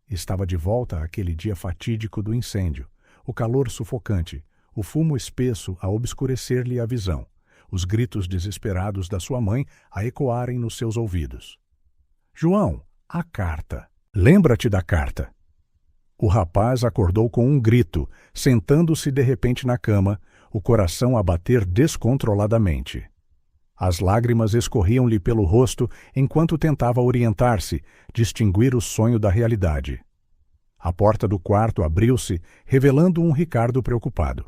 A: Estava de volta àquele dia fatídico do incêndio, o calor sufocante, o fumo espesso a obscurecer-lhe a visão, os gritos desesperados da sua mãe a ecoarem nos seus ouvidos. João, a carta. Lembra-te da carta. O rapaz acordou com um grito, sentando-se de repente na cama, o coração a bater descontroladamente. As lágrimas escorriam-lhe pelo rosto enquanto tentava orientar-se, distinguir o sonho da realidade. A porta do quarto abriu-se, revelando um Ricardo preocupado.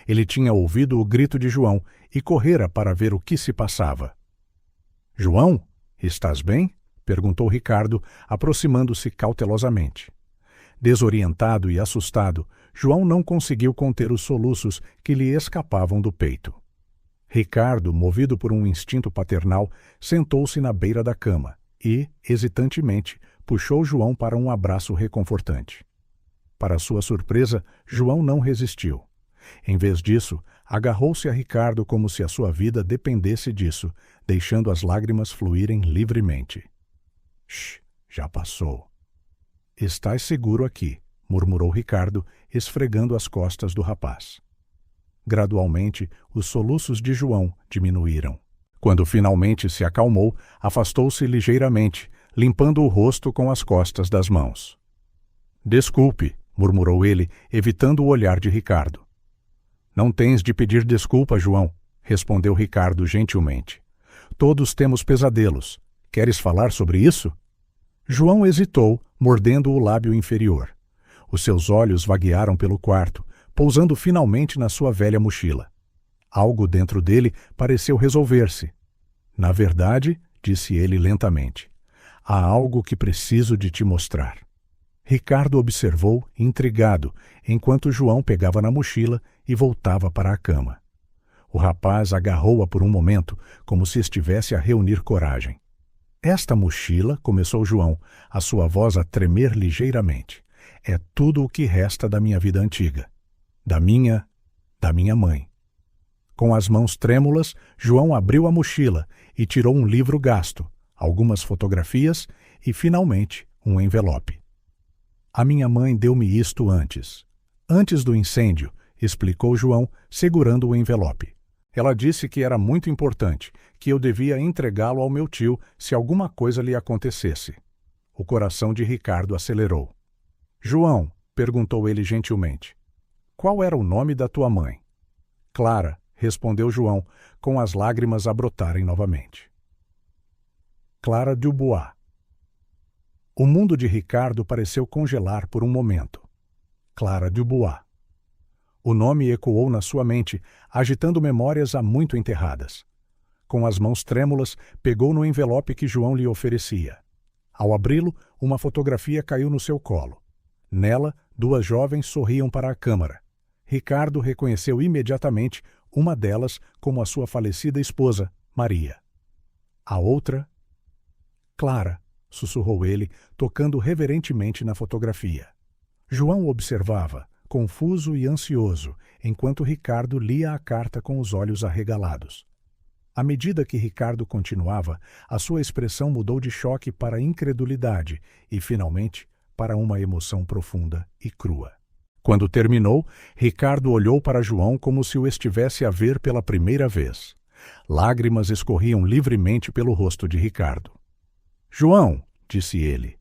A: Ele tinha ouvido o grito de João e correra para ver o que se passava. — João, estás bem? — perguntou Ricardo, aproximando-se cautelosamente. Desorientado e assustado, João não conseguiu conter os soluços que lhe escapavam do peito. Ricardo, movido por um instinto paternal, sentou-se na beira da cama e, hesitantemente, puxou João para um abraço reconfortante. Para sua surpresa, João não resistiu. Em vez disso, agarrou-se a Ricardo como se a sua vida dependesse disso, deixando as lágrimas fluírem livremente. — Shh, já passou. — Estás seguro aqui, murmurou Ricardo, esfregando as costas do rapaz. Gradualmente, os soluços de João diminuíram. Quando finalmente se acalmou, afastou-se ligeiramente, limpando o rosto com as costas das mãos. — Desculpe, murmurou ele, evitando o olhar de Ricardo. — Não tens de pedir desculpa, João, respondeu Ricardo gentilmente. Todos temos pesadelos. Queres falar sobre isso? João hesitou, mordendo o lábio inferior. Os seus olhos vaguearam pelo quarto, pousando finalmente na sua velha mochila. Algo dentro dele pareceu resolver-se. Na verdade, disse ele lentamente, há algo que preciso de te mostrar. Ricardo observou, intrigado, enquanto João pegava na mochila e voltava para a cama. O rapaz agarrou-a por um momento, como se estivesse a reunir coragem. Esta mochila, começou João, a sua voz a tremer ligeiramente, é tudo o que resta da minha vida antiga. Da minha mãe. Com as mãos trêmulas, João abriu a mochila e tirou um livro gasto, algumas fotografias e, finalmente, um envelope. A minha mãe deu-me isto antes. Antes do incêndio, explicou João, segurando o envelope. Ela disse que era muito importante, que eu devia entregá-lo ao meu tio se alguma coisa lhe acontecesse. O coração de Ricardo acelerou. João, perguntou ele gentilmente, qual era o nome da tua mãe? Clara, respondeu João, com as lágrimas a brotarem novamente. Clara Dubois. O mundo de Ricardo pareceu congelar por um momento. Clara Dubois. O nome ecoou na sua mente, agitando memórias há muito enterradas. Com as mãos trêmulas, pegou no envelope que João lhe oferecia. Ao abri-lo, uma fotografia caiu no seu colo. Nela, duas jovens sorriam para a câmara. Ricardo reconheceu imediatamente uma delas como a sua falecida esposa, Maria. A outra... Clara, sussurrou ele, tocando reverentemente na fotografia. João observava, confuso e ansioso, enquanto Ricardo lia a carta com os olhos arregalados. À medida que Ricardo continuava, a sua expressão mudou de choque para incredulidade e, finalmente, para uma emoção profunda e crua. Quando terminou, Ricardo olhou para João como se o estivesse a ver pela primeira vez. Lágrimas escorriam livremente pelo rosto de Ricardo. João, disse ele,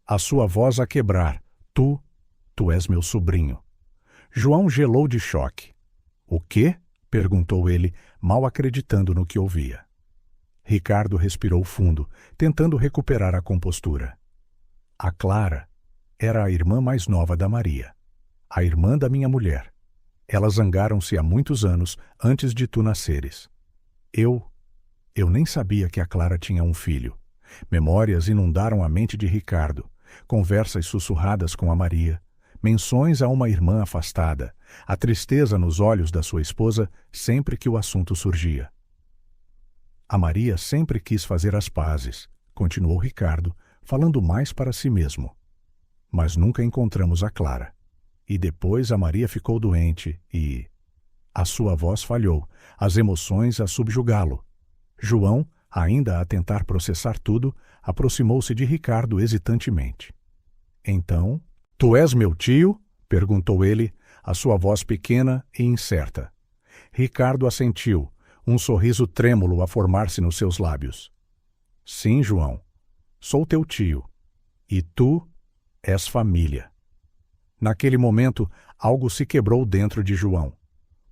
A: a sua voz a quebrar, tu és meu sobrinho. João gelou de choque. O quê? Perguntou ele, mal acreditando no que ouvia. Ricardo respirou fundo, tentando recuperar a compostura. A Clara era a irmã mais nova da Maria, a irmã da minha mulher. Elas zangaram-se há muitos anos antes de tu nasceres. Eu nem sabia que a Clara tinha um filho. Memórias inundaram a mente de Ricardo, conversas sussurradas com a Maria, menções a uma irmã afastada, a tristeza nos olhos da sua esposa sempre que o assunto surgia. A Maria sempre quis fazer as pazes, continuou Ricardo, falando mais para si mesmo. Mas nunca encontramos a Clara. E depois a Maria ficou doente e... A sua voz falhou, as emoções a subjugá-lo. João, ainda a tentar processar tudo, aproximou-se de Ricardo hesitantemente. Então, tu és meu tio? Perguntou ele, a sua voz pequena e incerta. Ricardo assentiu, um sorriso trêmulo a formar-se nos seus lábios. Sim, João, sou teu tio. E tu és família. Naquele momento, algo se quebrou dentro de João.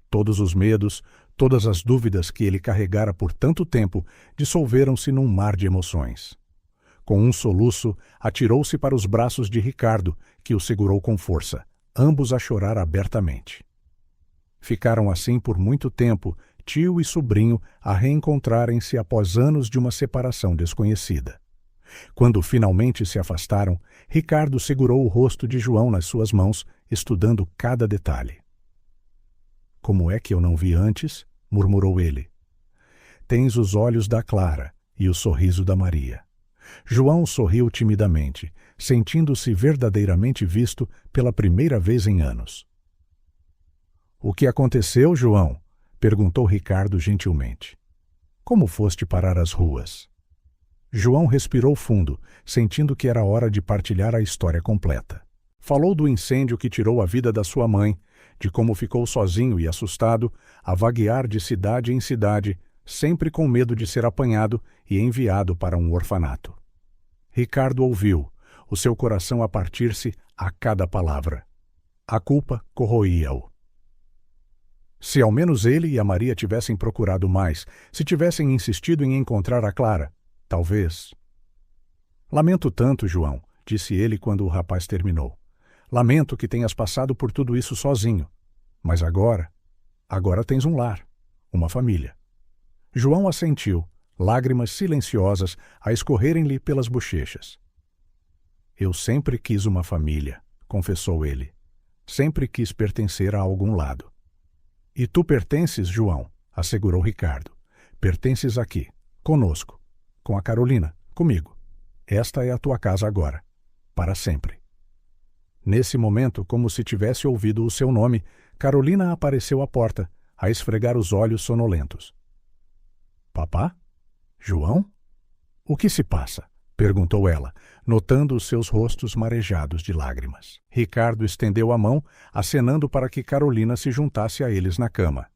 A: Todos os medos, todas as dúvidas que ele carregara por tanto tempo dissolveram-se num mar de emoções. Com um soluço, atirou-se para os braços de Ricardo, que o segurou com força, ambos a chorar abertamente. Ficaram assim por muito tempo, tio e sobrinho, a reencontrarem-se após anos de uma separação desconhecida. Quando finalmente se afastaram, Ricardo segurou o rosto de João nas suas mãos, estudando cada detalhe. Como é que eu não vi antes? Murmurou ele. Tens os olhos da Clara e o sorriso da Maria. João sorriu timidamente, sentindo-se verdadeiramente visto pela primeira vez em anos. O que aconteceu, João? Perguntou Ricardo gentilmente. Como foste parar as ruas? João respirou fundo, sentindo que era hora de partilhar a história completa. Falou do incêndio que tirou a vida da sua mãe, de como ficou sozinho e assustado, a vaguear de cidade em cidade, sempre com medo de ser apanhado e enviado para um orfanato. Ricardo ouviu, o seu coração a partir-se a cada palavra. A culpa corroía-o. Se ao menos ele e a Maria tivessem procurado mais, se tivessem insistido em encontrar a Clara, talvez... Lamento tanto, João, disse ele quando o rapaz terminou. Lamento que tenhas passado por tudo isso sozinho. Mas agora tens um lar, uma família. João assentiu, lágrimas silenciosas a escorrerem-lhe pelas bochechas. Eu sempre quis uma família, confessou ele. Sempre quis pertencer a algum lado. E tu pertences, João, assegurou Ricardo. Pertences aqui, conosco, com a Carolina, comigo. Esta é a tua casa agora, para sempre. Nesse momento, como se tivesse ouvido o seu nome, Carolina apareceu à porta, a esfregar os olhos sonolentos. Papá? João? O que se passa? Perguntou ela, notando os seus rostos marejados de lágrimas. Ricardo estendeu a mão, acenando para que Carolina se juntasse a eles na cama.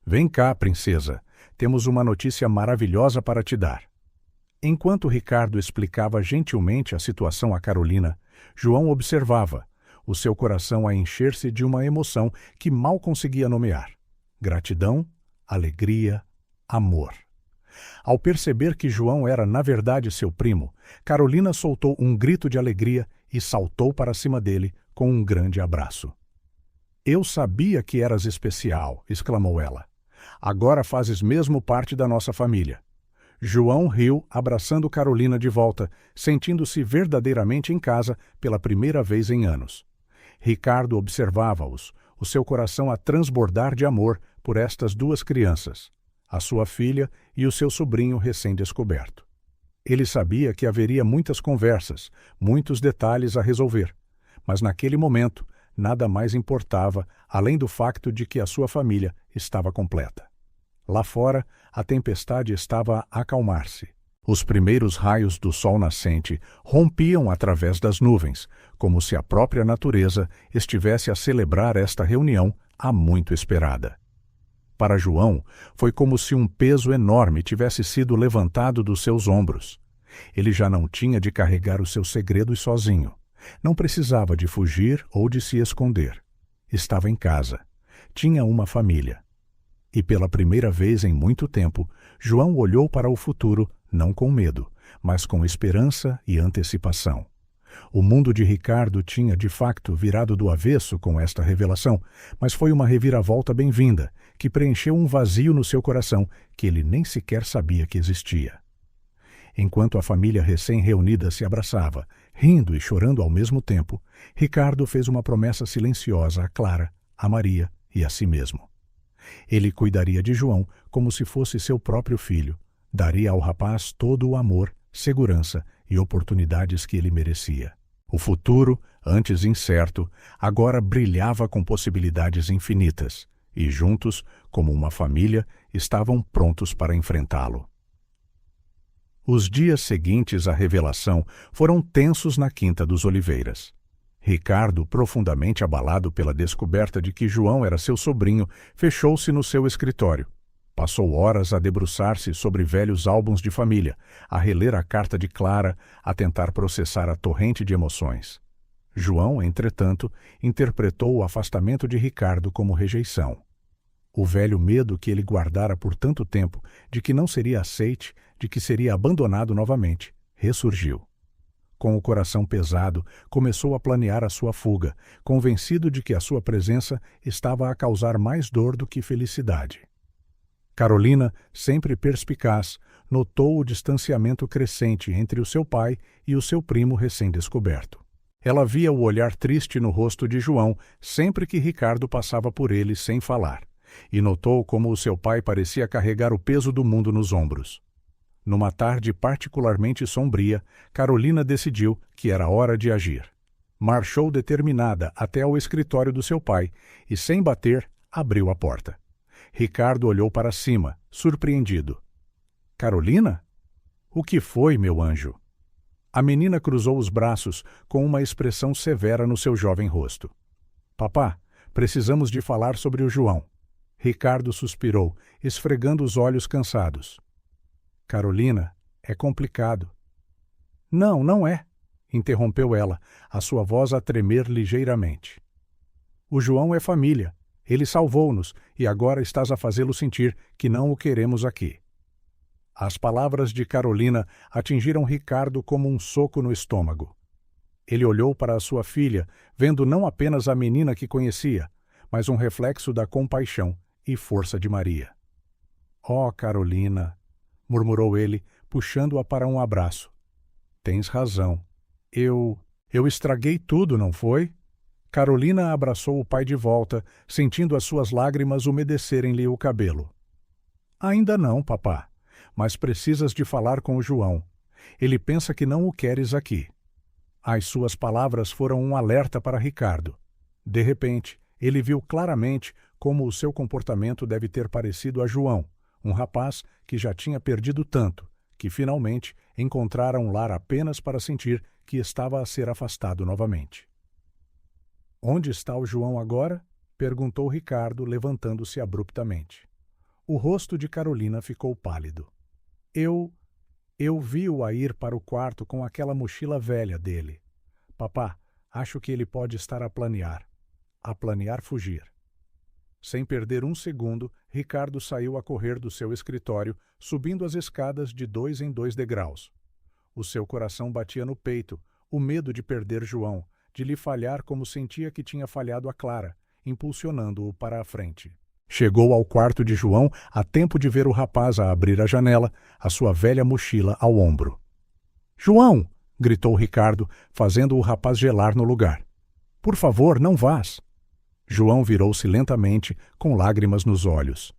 A: Vem cá, princesa. Temos uma notícia maravilhosa para te dar. Enquanto Ricardo explicava gentilmente a situação a Carolina, João observava, o seu coração a encher-se de uma emoção que mal conseguia nomear. Gratidão, alegria, amor. Ao perceber que João era na verdade seu primo, Carolina soltou um grito de alegria e saltou para cima dele com um grande abraço. Eu sabia que eras especial, exclamou ela. Agora fazes mesmo parte da nossa família. João riu, abraçando Carolina de volta, sentindo-se verdadeiramente em casa pela primeira vez em anos. Ricardo observava-os, o seu coração a transbordar de amor por estas duas crianças, a sua filha e o seu sobrinho recém-descoberto. Ele sabia que haveria muitas conversas, muitos detalhes a resolver, mas naquele momento nada mais importava além do facto de que a sua família estava completa. Lá fora, a tempestade estava a acalmar-se. Os primeiros raios do sol nascente rompiam através das nuvens, como se a própria natureza estivesse a celebrar esta reunião há muito esperada. Para João, foi como se um peso enorme tivesse sido levantado dos seus ombros. Ele já não tinha de carregar os seus segredos sozinho. Não precisava de fugir ou de se esconder. Estava em casa. Tinha uma família. E pela primeira vez em muito tempo, João olhou para o futuro não com medo, mas com esperança e antecipação. O mundo de Ricardo tinha, de facto, virado do avesso com esta revelação, mas foi uma reviravolta bem-vinda, que preencheu um vazio no seu coração que ele nem sequer sabia que existia. Enquanto a família recém-reunida se abraçava, rindo e chorando ao mesmo tempo, Ricardo fez uma promessa silenciosa a Clara, a Maria e a si mesmo. Ele cuidaria de João como se fosse seu próprio filho, daria ao rapaz todo o amor, segurança e oportunidades que ele merecia. O futuro, antes incerto, agora brilhava com possibilidades infinitas, e juntos, como uma família, estavam prontos para enfrentá-lo. Os dias seguintes à revelação foram tensos na Quinta dos Oliveiras. Ricardo, profundamente abalado pela descoberta de que João era seu sobrinho, fechou-se no seu escritório. Passou horas a debruçar-se sobre velhos álbuns de família, a reler a carta de Clara, a tentar processar a torrente de emoções. João, entretanto, interpretou o afastamento de Ricardo como rejeição. O velho medo que ele guardara por tanto tempo de que não seria aceite, de que seria abandonado novamente, ressurgiu. Com o coração pesado, começou a planear a sua fuga, convencido de que a sua presença estava a causar mais dor do que felicidade. Carolina, sempre perspicaz, notou o distanciamento crescente entre o seu pai e o seu primo recém-descoberto. Ela via o olhar triste no rosto de João sempre que Ricardo passava por ele sem falar, e notou como o seu pai parecia carregar o peso do mundo nos ombros. Numa tarde particularmente sombria, Carolina decidiu que era hora de agir. Marchou determinada até ao escritório do seu pai e, sem bater, abriu a porta. Ricardo olhou para cima, surpreendido. — Carolina? O que foi, meu anjo? A menina cruzou os braços com uma expressão severa no seu jovem rosto. — Papá, precisamos de falar sobre o João. Ricardo suspirou, esfregando os olhos cansados. — Carolina, é complicado. — Não, não é, interrompeu ela, a sua voz a tremer ligeiramente. O João é família. Ele salvou-nos e agora estás a fazê-lo sentir que não o queremos aqui. As palavras de Carolina atingiram Ricardo como um soco no estômago. Ele olhou para a sua filha, vendo não apenas a menina que conhecia, mas um reflexo da compaixão e força de Maria. — Oh, Carolina! Murmurou ele, puxando-a para um abraço. — Tens razão. Eu estraguei tudo, não foi? Carolina abraçou o pai de volta, sentindo as suas lágrimas umedecerem-lhe o cabelo. — Ainda não, papá, mas precisas de falar com o João. Ele pensa que não o queres aqui. As suas palavras foram um alerta para Ricardo. De repente, ele viu claramente como o seu comportamento deve ter parecido a João, um rapaz que já tinha perdido tanto, que finalmente encontrara um lar apenas para sentir que estava a ser afastado novamente. — Onde está o João agora? Perguntou Ricardo, levantando-se abruptamente. O rosto de Carolina ficou pálido. Eu vi-o a ir para o quarto com aquela mochila velha dele. Papá, acho que ele pode estar a planear fugir. Sem perder um segundo, Ricardo saiu a correr do seu escritório, subindo as escadas de 2 em 2 degraus. O seu coração batia no peito, o medo de perder João, de lhe falhar como sentia que tinha falhado a Clara, impulsionando-o para a frente. Chegou ao quarto de João a tempo de ver o rapaz a abrir a janela, a sua velha mochila ao ombro. — João! — gritou Ricardo, fazendo o rapaz gelar no lugar. — Por favor, não vás! João virou-se lentamente, com lágrimas nos olhos.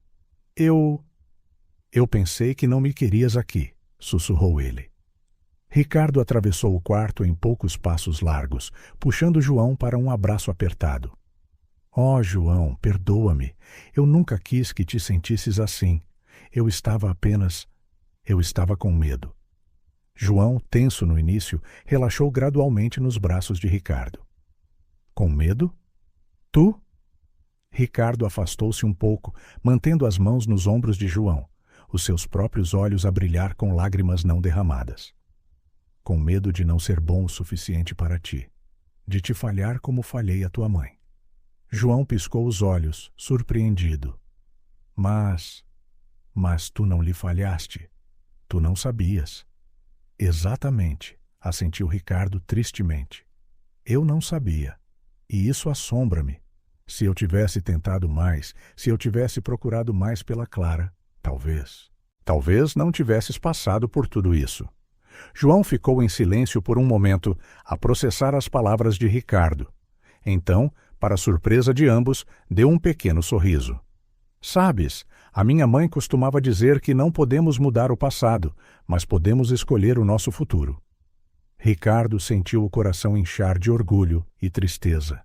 A: — Eu pensei que não me querias aqui, sussurrou ele. Ricardo atravessou o quarto em poucos passos largos, puxando João para um abraço apertado. — Oh, João, perdoa-me. Eu nunca quis que te sentisses assim. Eu estava com medo. João, tenso no início, relaxou gradualmente nos braços de Ricardo. — Com medo? Tu? Ricardo afastou-se um pouco, mantendo as mãos nos ombros de João, os seus próprios olhos a brilhar com lágrimas não derramadas. Com medo de não ser bom o suficiente para ti, de te falhar como falhei a tua mãe. João piscou os olhos, surpreendido. Mas tu não lhe falhaste. Tu não sabias. Exatamente, assentiu Ricardo tristemente. Eu não sabia. E isso assombra-me. Se eu tivesse tentado mais, se eu tivesse procurado mais pela Clara, talvez não tivesses passado por tudo isso. João ficou em silêncio por um momento, a processar as palavras de Ricardo. Então, para surpresa de ambos, deu um pequeno sorriso. Sabes, a minha mãe costumava dizer que não podemos mudar o passado, mas podemos escolher o nosso futuro. Ricardo sentiu o coração inchar de orgulho e tristeza.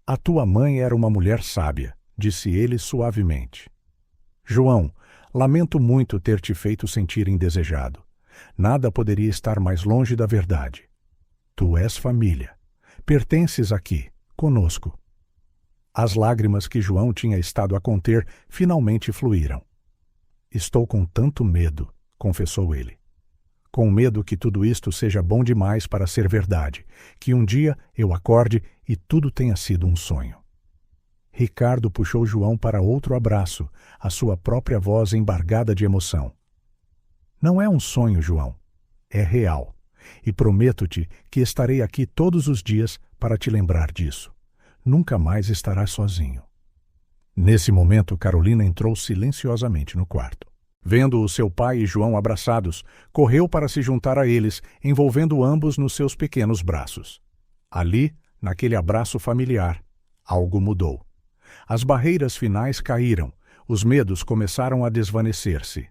A: A tua mãe era uma mulher sábia, disse ele suavemente. João, lamento muito ter te feito sentir indesejado. Nada poderia estar mais longe da verdade. Tu és família. Pertences aqui, conosco. As lágrimas que João tinha estado a conter finalmente fluíram. Estou com tanto medo, confessou ele. Com medo que tudo isto seja bom demais para ser verdade, que um dia eu acorde e tudo tenha sido um sonho. Ricardo puxou João para outro abraço, a sua própria voz embargada de emoção. Não é um sonho, João. É real. E prometo-te que estarei aqui todos os dias para te lembrar disso. Nunca mais estarás sozinho. Nesse momento, Carolina entrou silenciosamente no quarto. Vendo o seu pai e João abraçados, correu para se juntar a eles, envolvendo ambos nos seus pequenos braços. Ali, naquele abraço familiar, algo mudou. As barreiras finais caíram, os medos começaram a desvanecer-se.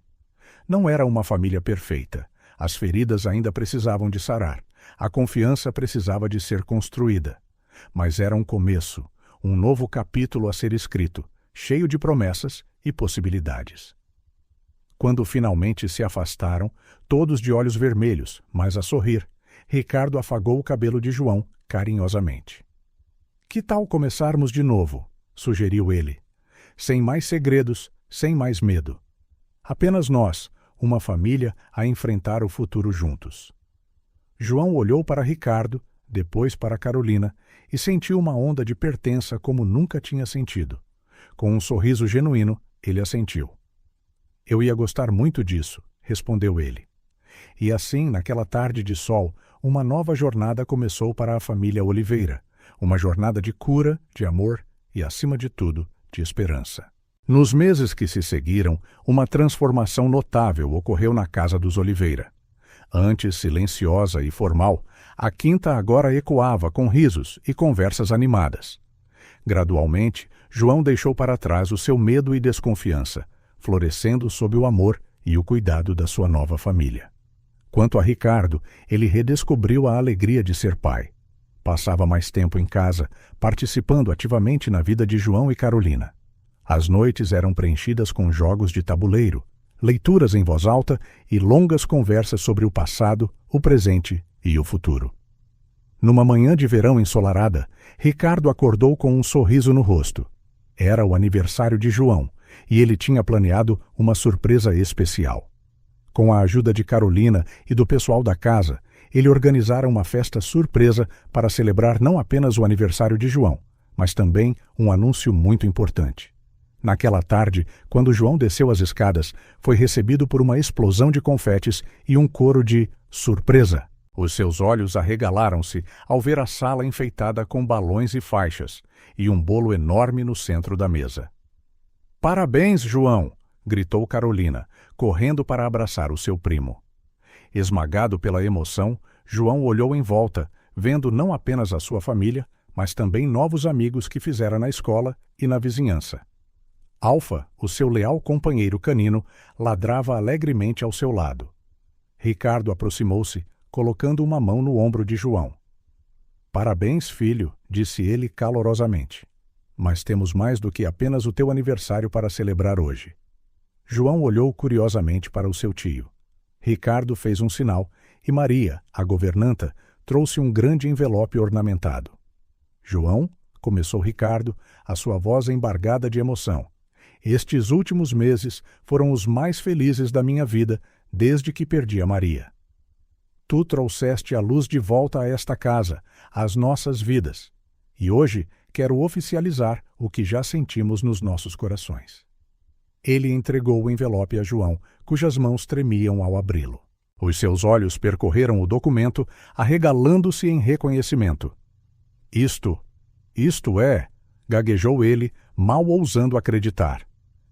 A: Não era uma família perfeita. As feridas ainda precisavam de sarar. A confiança precisava de ser construída. Mas era um começo, um novo capítulo a ser escrito, cheio de promessas e possibilidades. Quando finalmente se afastaram, todos de olhos vermelhos, mas a sorrir, Ricardo afagou o cabelo de João carinhosamente. Que tal começarmos de novo? Sugeriu ele. Sem mais segredos, sem mais medo. Apenas nós, uma família, a enfrentar o futuro juntos. João olhou para Ricardo, depois para Carolina, e sentiu uma onda de pertença como nunca tinha sentido. Com um sorriso genuíno, ele assentiu. Eu ia gostar muito disso, respondeu ele. E assim, naquela tarde de sol, uma nova jornada começou para a família Oliveira. Uma jornada de cura, de amor e, acima de tudo, de esperança. Nos meses que se seguiram, uma transformação notável ocorreu na casa dos Oliveira. Antes silenciosa e formal, a quinta agora ecoava com risos e conversas animadas. Gradualmente, João deixou para trás o seu medo e desconfiança, florescendo sob o amor e o cuidado da sua nova família. Quanto a Ricardo, ele redescobriu a alegria de ser pai. Passava mais tempo em casa, participando ativamente na vida de João e Carolina. As noites eram preenchidas com jogos de tabuleiro, leituras em voz alta e longas conversas sobre o passado, o presente e o futuro. Numa manhã de verão ensolarada, Ricardo acordou com um sorriso no rosto. Era o aniversário de João, e ele tinha planeado uma surpresa especial. Com a ajuda de Carolina e do pessoal da casa, ele organizara uma festa surpresa para celebrar não apenas o aniversário de João, mas também um anúncio muito importante. Naquela tarde, quando João desceu as escadas, foi recebido por uma explosão de confetes e um coro de surpresa. Os seus olhos arregalaram-se ao ver a sala enfeitada com balões e faixas, e um bolo enorme no centro da mesa. "Parabéns, João!" gritou Carolina, correndo para abraçar o seu primo. Esmagado pela emoção, João olhou em volta, vendo não apenas a sua família, mas também novos amigos que fizera na escola e na vizinhança. Alfa, o seu leal companheiro canino, ladrava alegremente ao seu lado. Ricardo aproximou-se, colocando uma mão no ombro de João. "Parabéns, filho", disse ele calorosamente. "Mas temos mais do que apenas o teu aniversário para celebrar hoje." João olhou curiosamente para o seu tio. Ricardo fez um sinal e Maria, a governanta, trouxe um grande envelope ornamentado. "João", começou Ricardo, a sua voz embargada de emoção, "estes últimos meses foram os mais felizes da minha vida desde que perdi a Maria. Tu trouxeste a luz de volta a esta casa, às nossas vidas, e hoje quero oficializar o que já sentimos nos nossos corações." Ele entregou o envelope a João, cujas mãos tremiam ao abri-lo. Os seus olhos percorreram o documento, arregalando-se em reconhecimento. Isto é, gaguejou ele, mal ousando acreditar.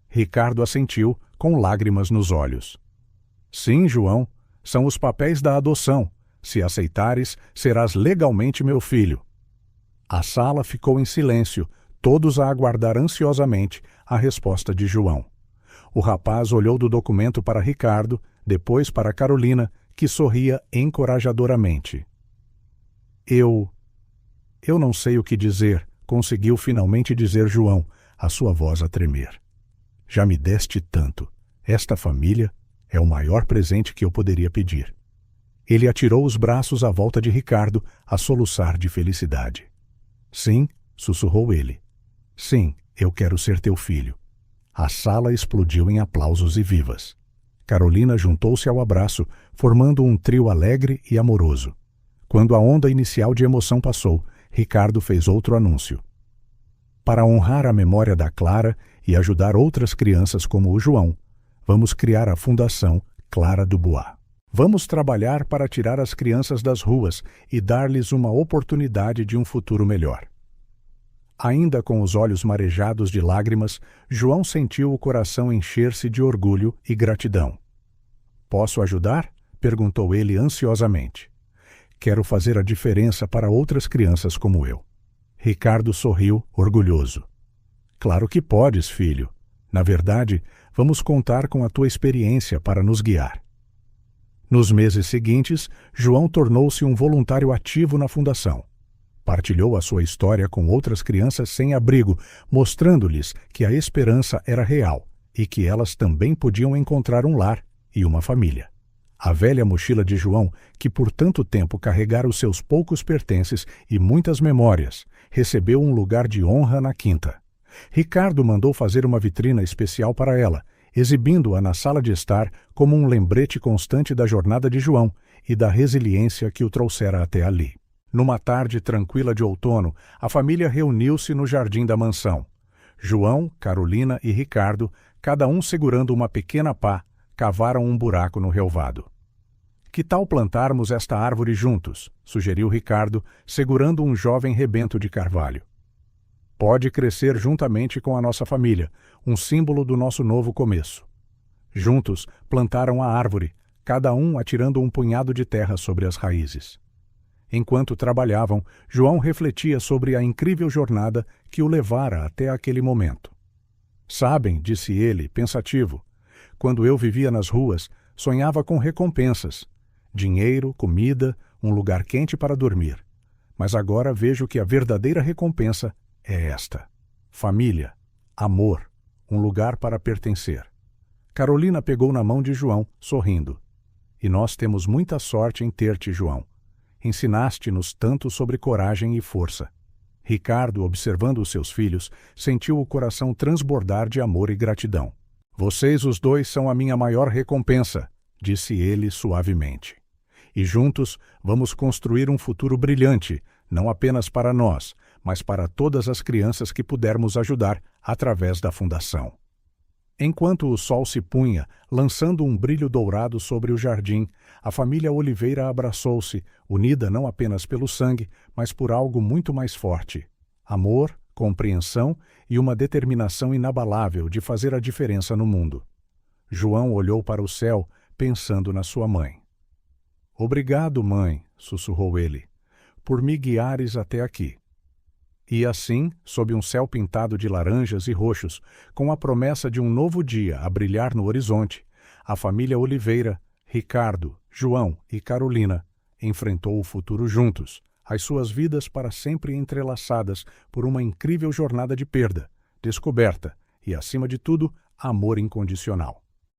A: Ricardo assentiu, com lágrimas nos olhos. "Sim, João, são os papéis da adoção. Se aceitares, serás legalmente meu filho." A sala ficou em silêncio, todos a aguardar ansiosamente a resposta de João. O rapaz olhou do documento para Ricardo, depois para Carolina, que sorria encorajadoramente. Eu não sei o que dizer, conseguiu finalmente dizer João, a sua voz a tremer. Já me deste tanto. Esta família é o maior presente que eu poderia pedir. Ele atirou os braços à volta de Ricardo, a soluçar de felicidade. Sim, sussurrou ele. Sim, eu quero ser teu filho. A sala explodiu em aplausos e vivas. Carolina juntou-se ao abraço, formando um trio alegre e amoroso. Quando a onda inicial de emoção passou, Ricardo fez outro anúncio. Para honrar a memória da Clara e ajudar outras crianças como o João, vamos criar a Fundação Clara Dubois. Vamos trabalhar para tirar as crianças das ruas e dar-lhes uma oportunidade de um futuro melhor. Ainda com os olhos marejados de lágrimas, João sentiu o coração encher-se de orgulho e gratidão. Posso ajudar? Perguntou ele ansiosamente. Quero fazer a diferença para outras crianças como eu. Ricardo sorriu, orgulhoso. Claro que podes, filho. Na verdade, vamos contar com a tua experiência para nos guiar. Nos meses seguintes, João tornou-se um voluntário ativo na fundação. Partilhou a sua história com outras crianças sem abrigo, mostrando-lhes que a esperança era real e que elas também podiam encontrar um lar e uma família. A velha mochila de João, que por tanto tempo carregara os seus poucos pertences e muitas memórias, recebeu um lugar de honra na quinta. Ricardo mandou fazer uma vitrina especial para ela, exibindo-a na sala de estar como um lembrete constante da jornada de João e da resiliência que o trouxera até ali. Numa tarde tranquila de outono, a família reuniu-se no jardim da mansão. João, Carolina e Ricardo, cada um segurando uma pequena pá, cavaram um buraco no relvado. Que tal plantarmos esta árvore juntos? Sugeriu Ricardo, segurando um jovem rebento de carvalho. Pode crescer juntamente com a nossa família, um símbolo do nosso novo começo. Juntos, plantaram a árvore, cada um atirando um punhado de terra sobre as raízes. Enquanto trabalhavam, João refletia sobre a incrível jornada que o levara até aquele momento. Sabem, disse ele, pensativo, quando eu vivia nas ruas, sonhava com recompensas, dinheiro, comida, um lugar quente para dormir. Mas agora vejo que a verdadeira recompensa é esta: família, amor, um lugar para pertencer. Carolina pegou na mão de João, sorrindo. E nós temos muita sorte em ter-te, João. Ensinaste-nos tanto sobre coragem e força. Ricardo, observando os seus filhos, sentiu o coração transbordar de amor e gratidão. Vocês os dois são a minha maior recompensa, disse ele suavemente. E juntos vamos construir um futuro brilhante, não apenas para nós, mas para todas as crianças que pudermos ajudar através da fundação. Enquanto o sol se punha, lançando um brilho dourado sobre o jardim, a família Oliveira abraçou-se, unida não apenas pelo sangue, mas por algo muito mais forte: amor, compreensão e uma determinação inabalável de fazer a diferença no mundo. João olhou para o céu, pensando na sua mãe. Obrigado, mãe, sussurrou ele, por me guiares até aqui. E assim, sob um céu pintado de laranjas e roxos, com a promessa de um novo dia a brilhar no horizonte, a família Oliveira, Ricardo, João e Carolina enfrentou o futuro juntos, as suas vidas para sempre entrelaçadas por uma incrível jornada de perda, descoberta e, acima de tudo, amor incondicional.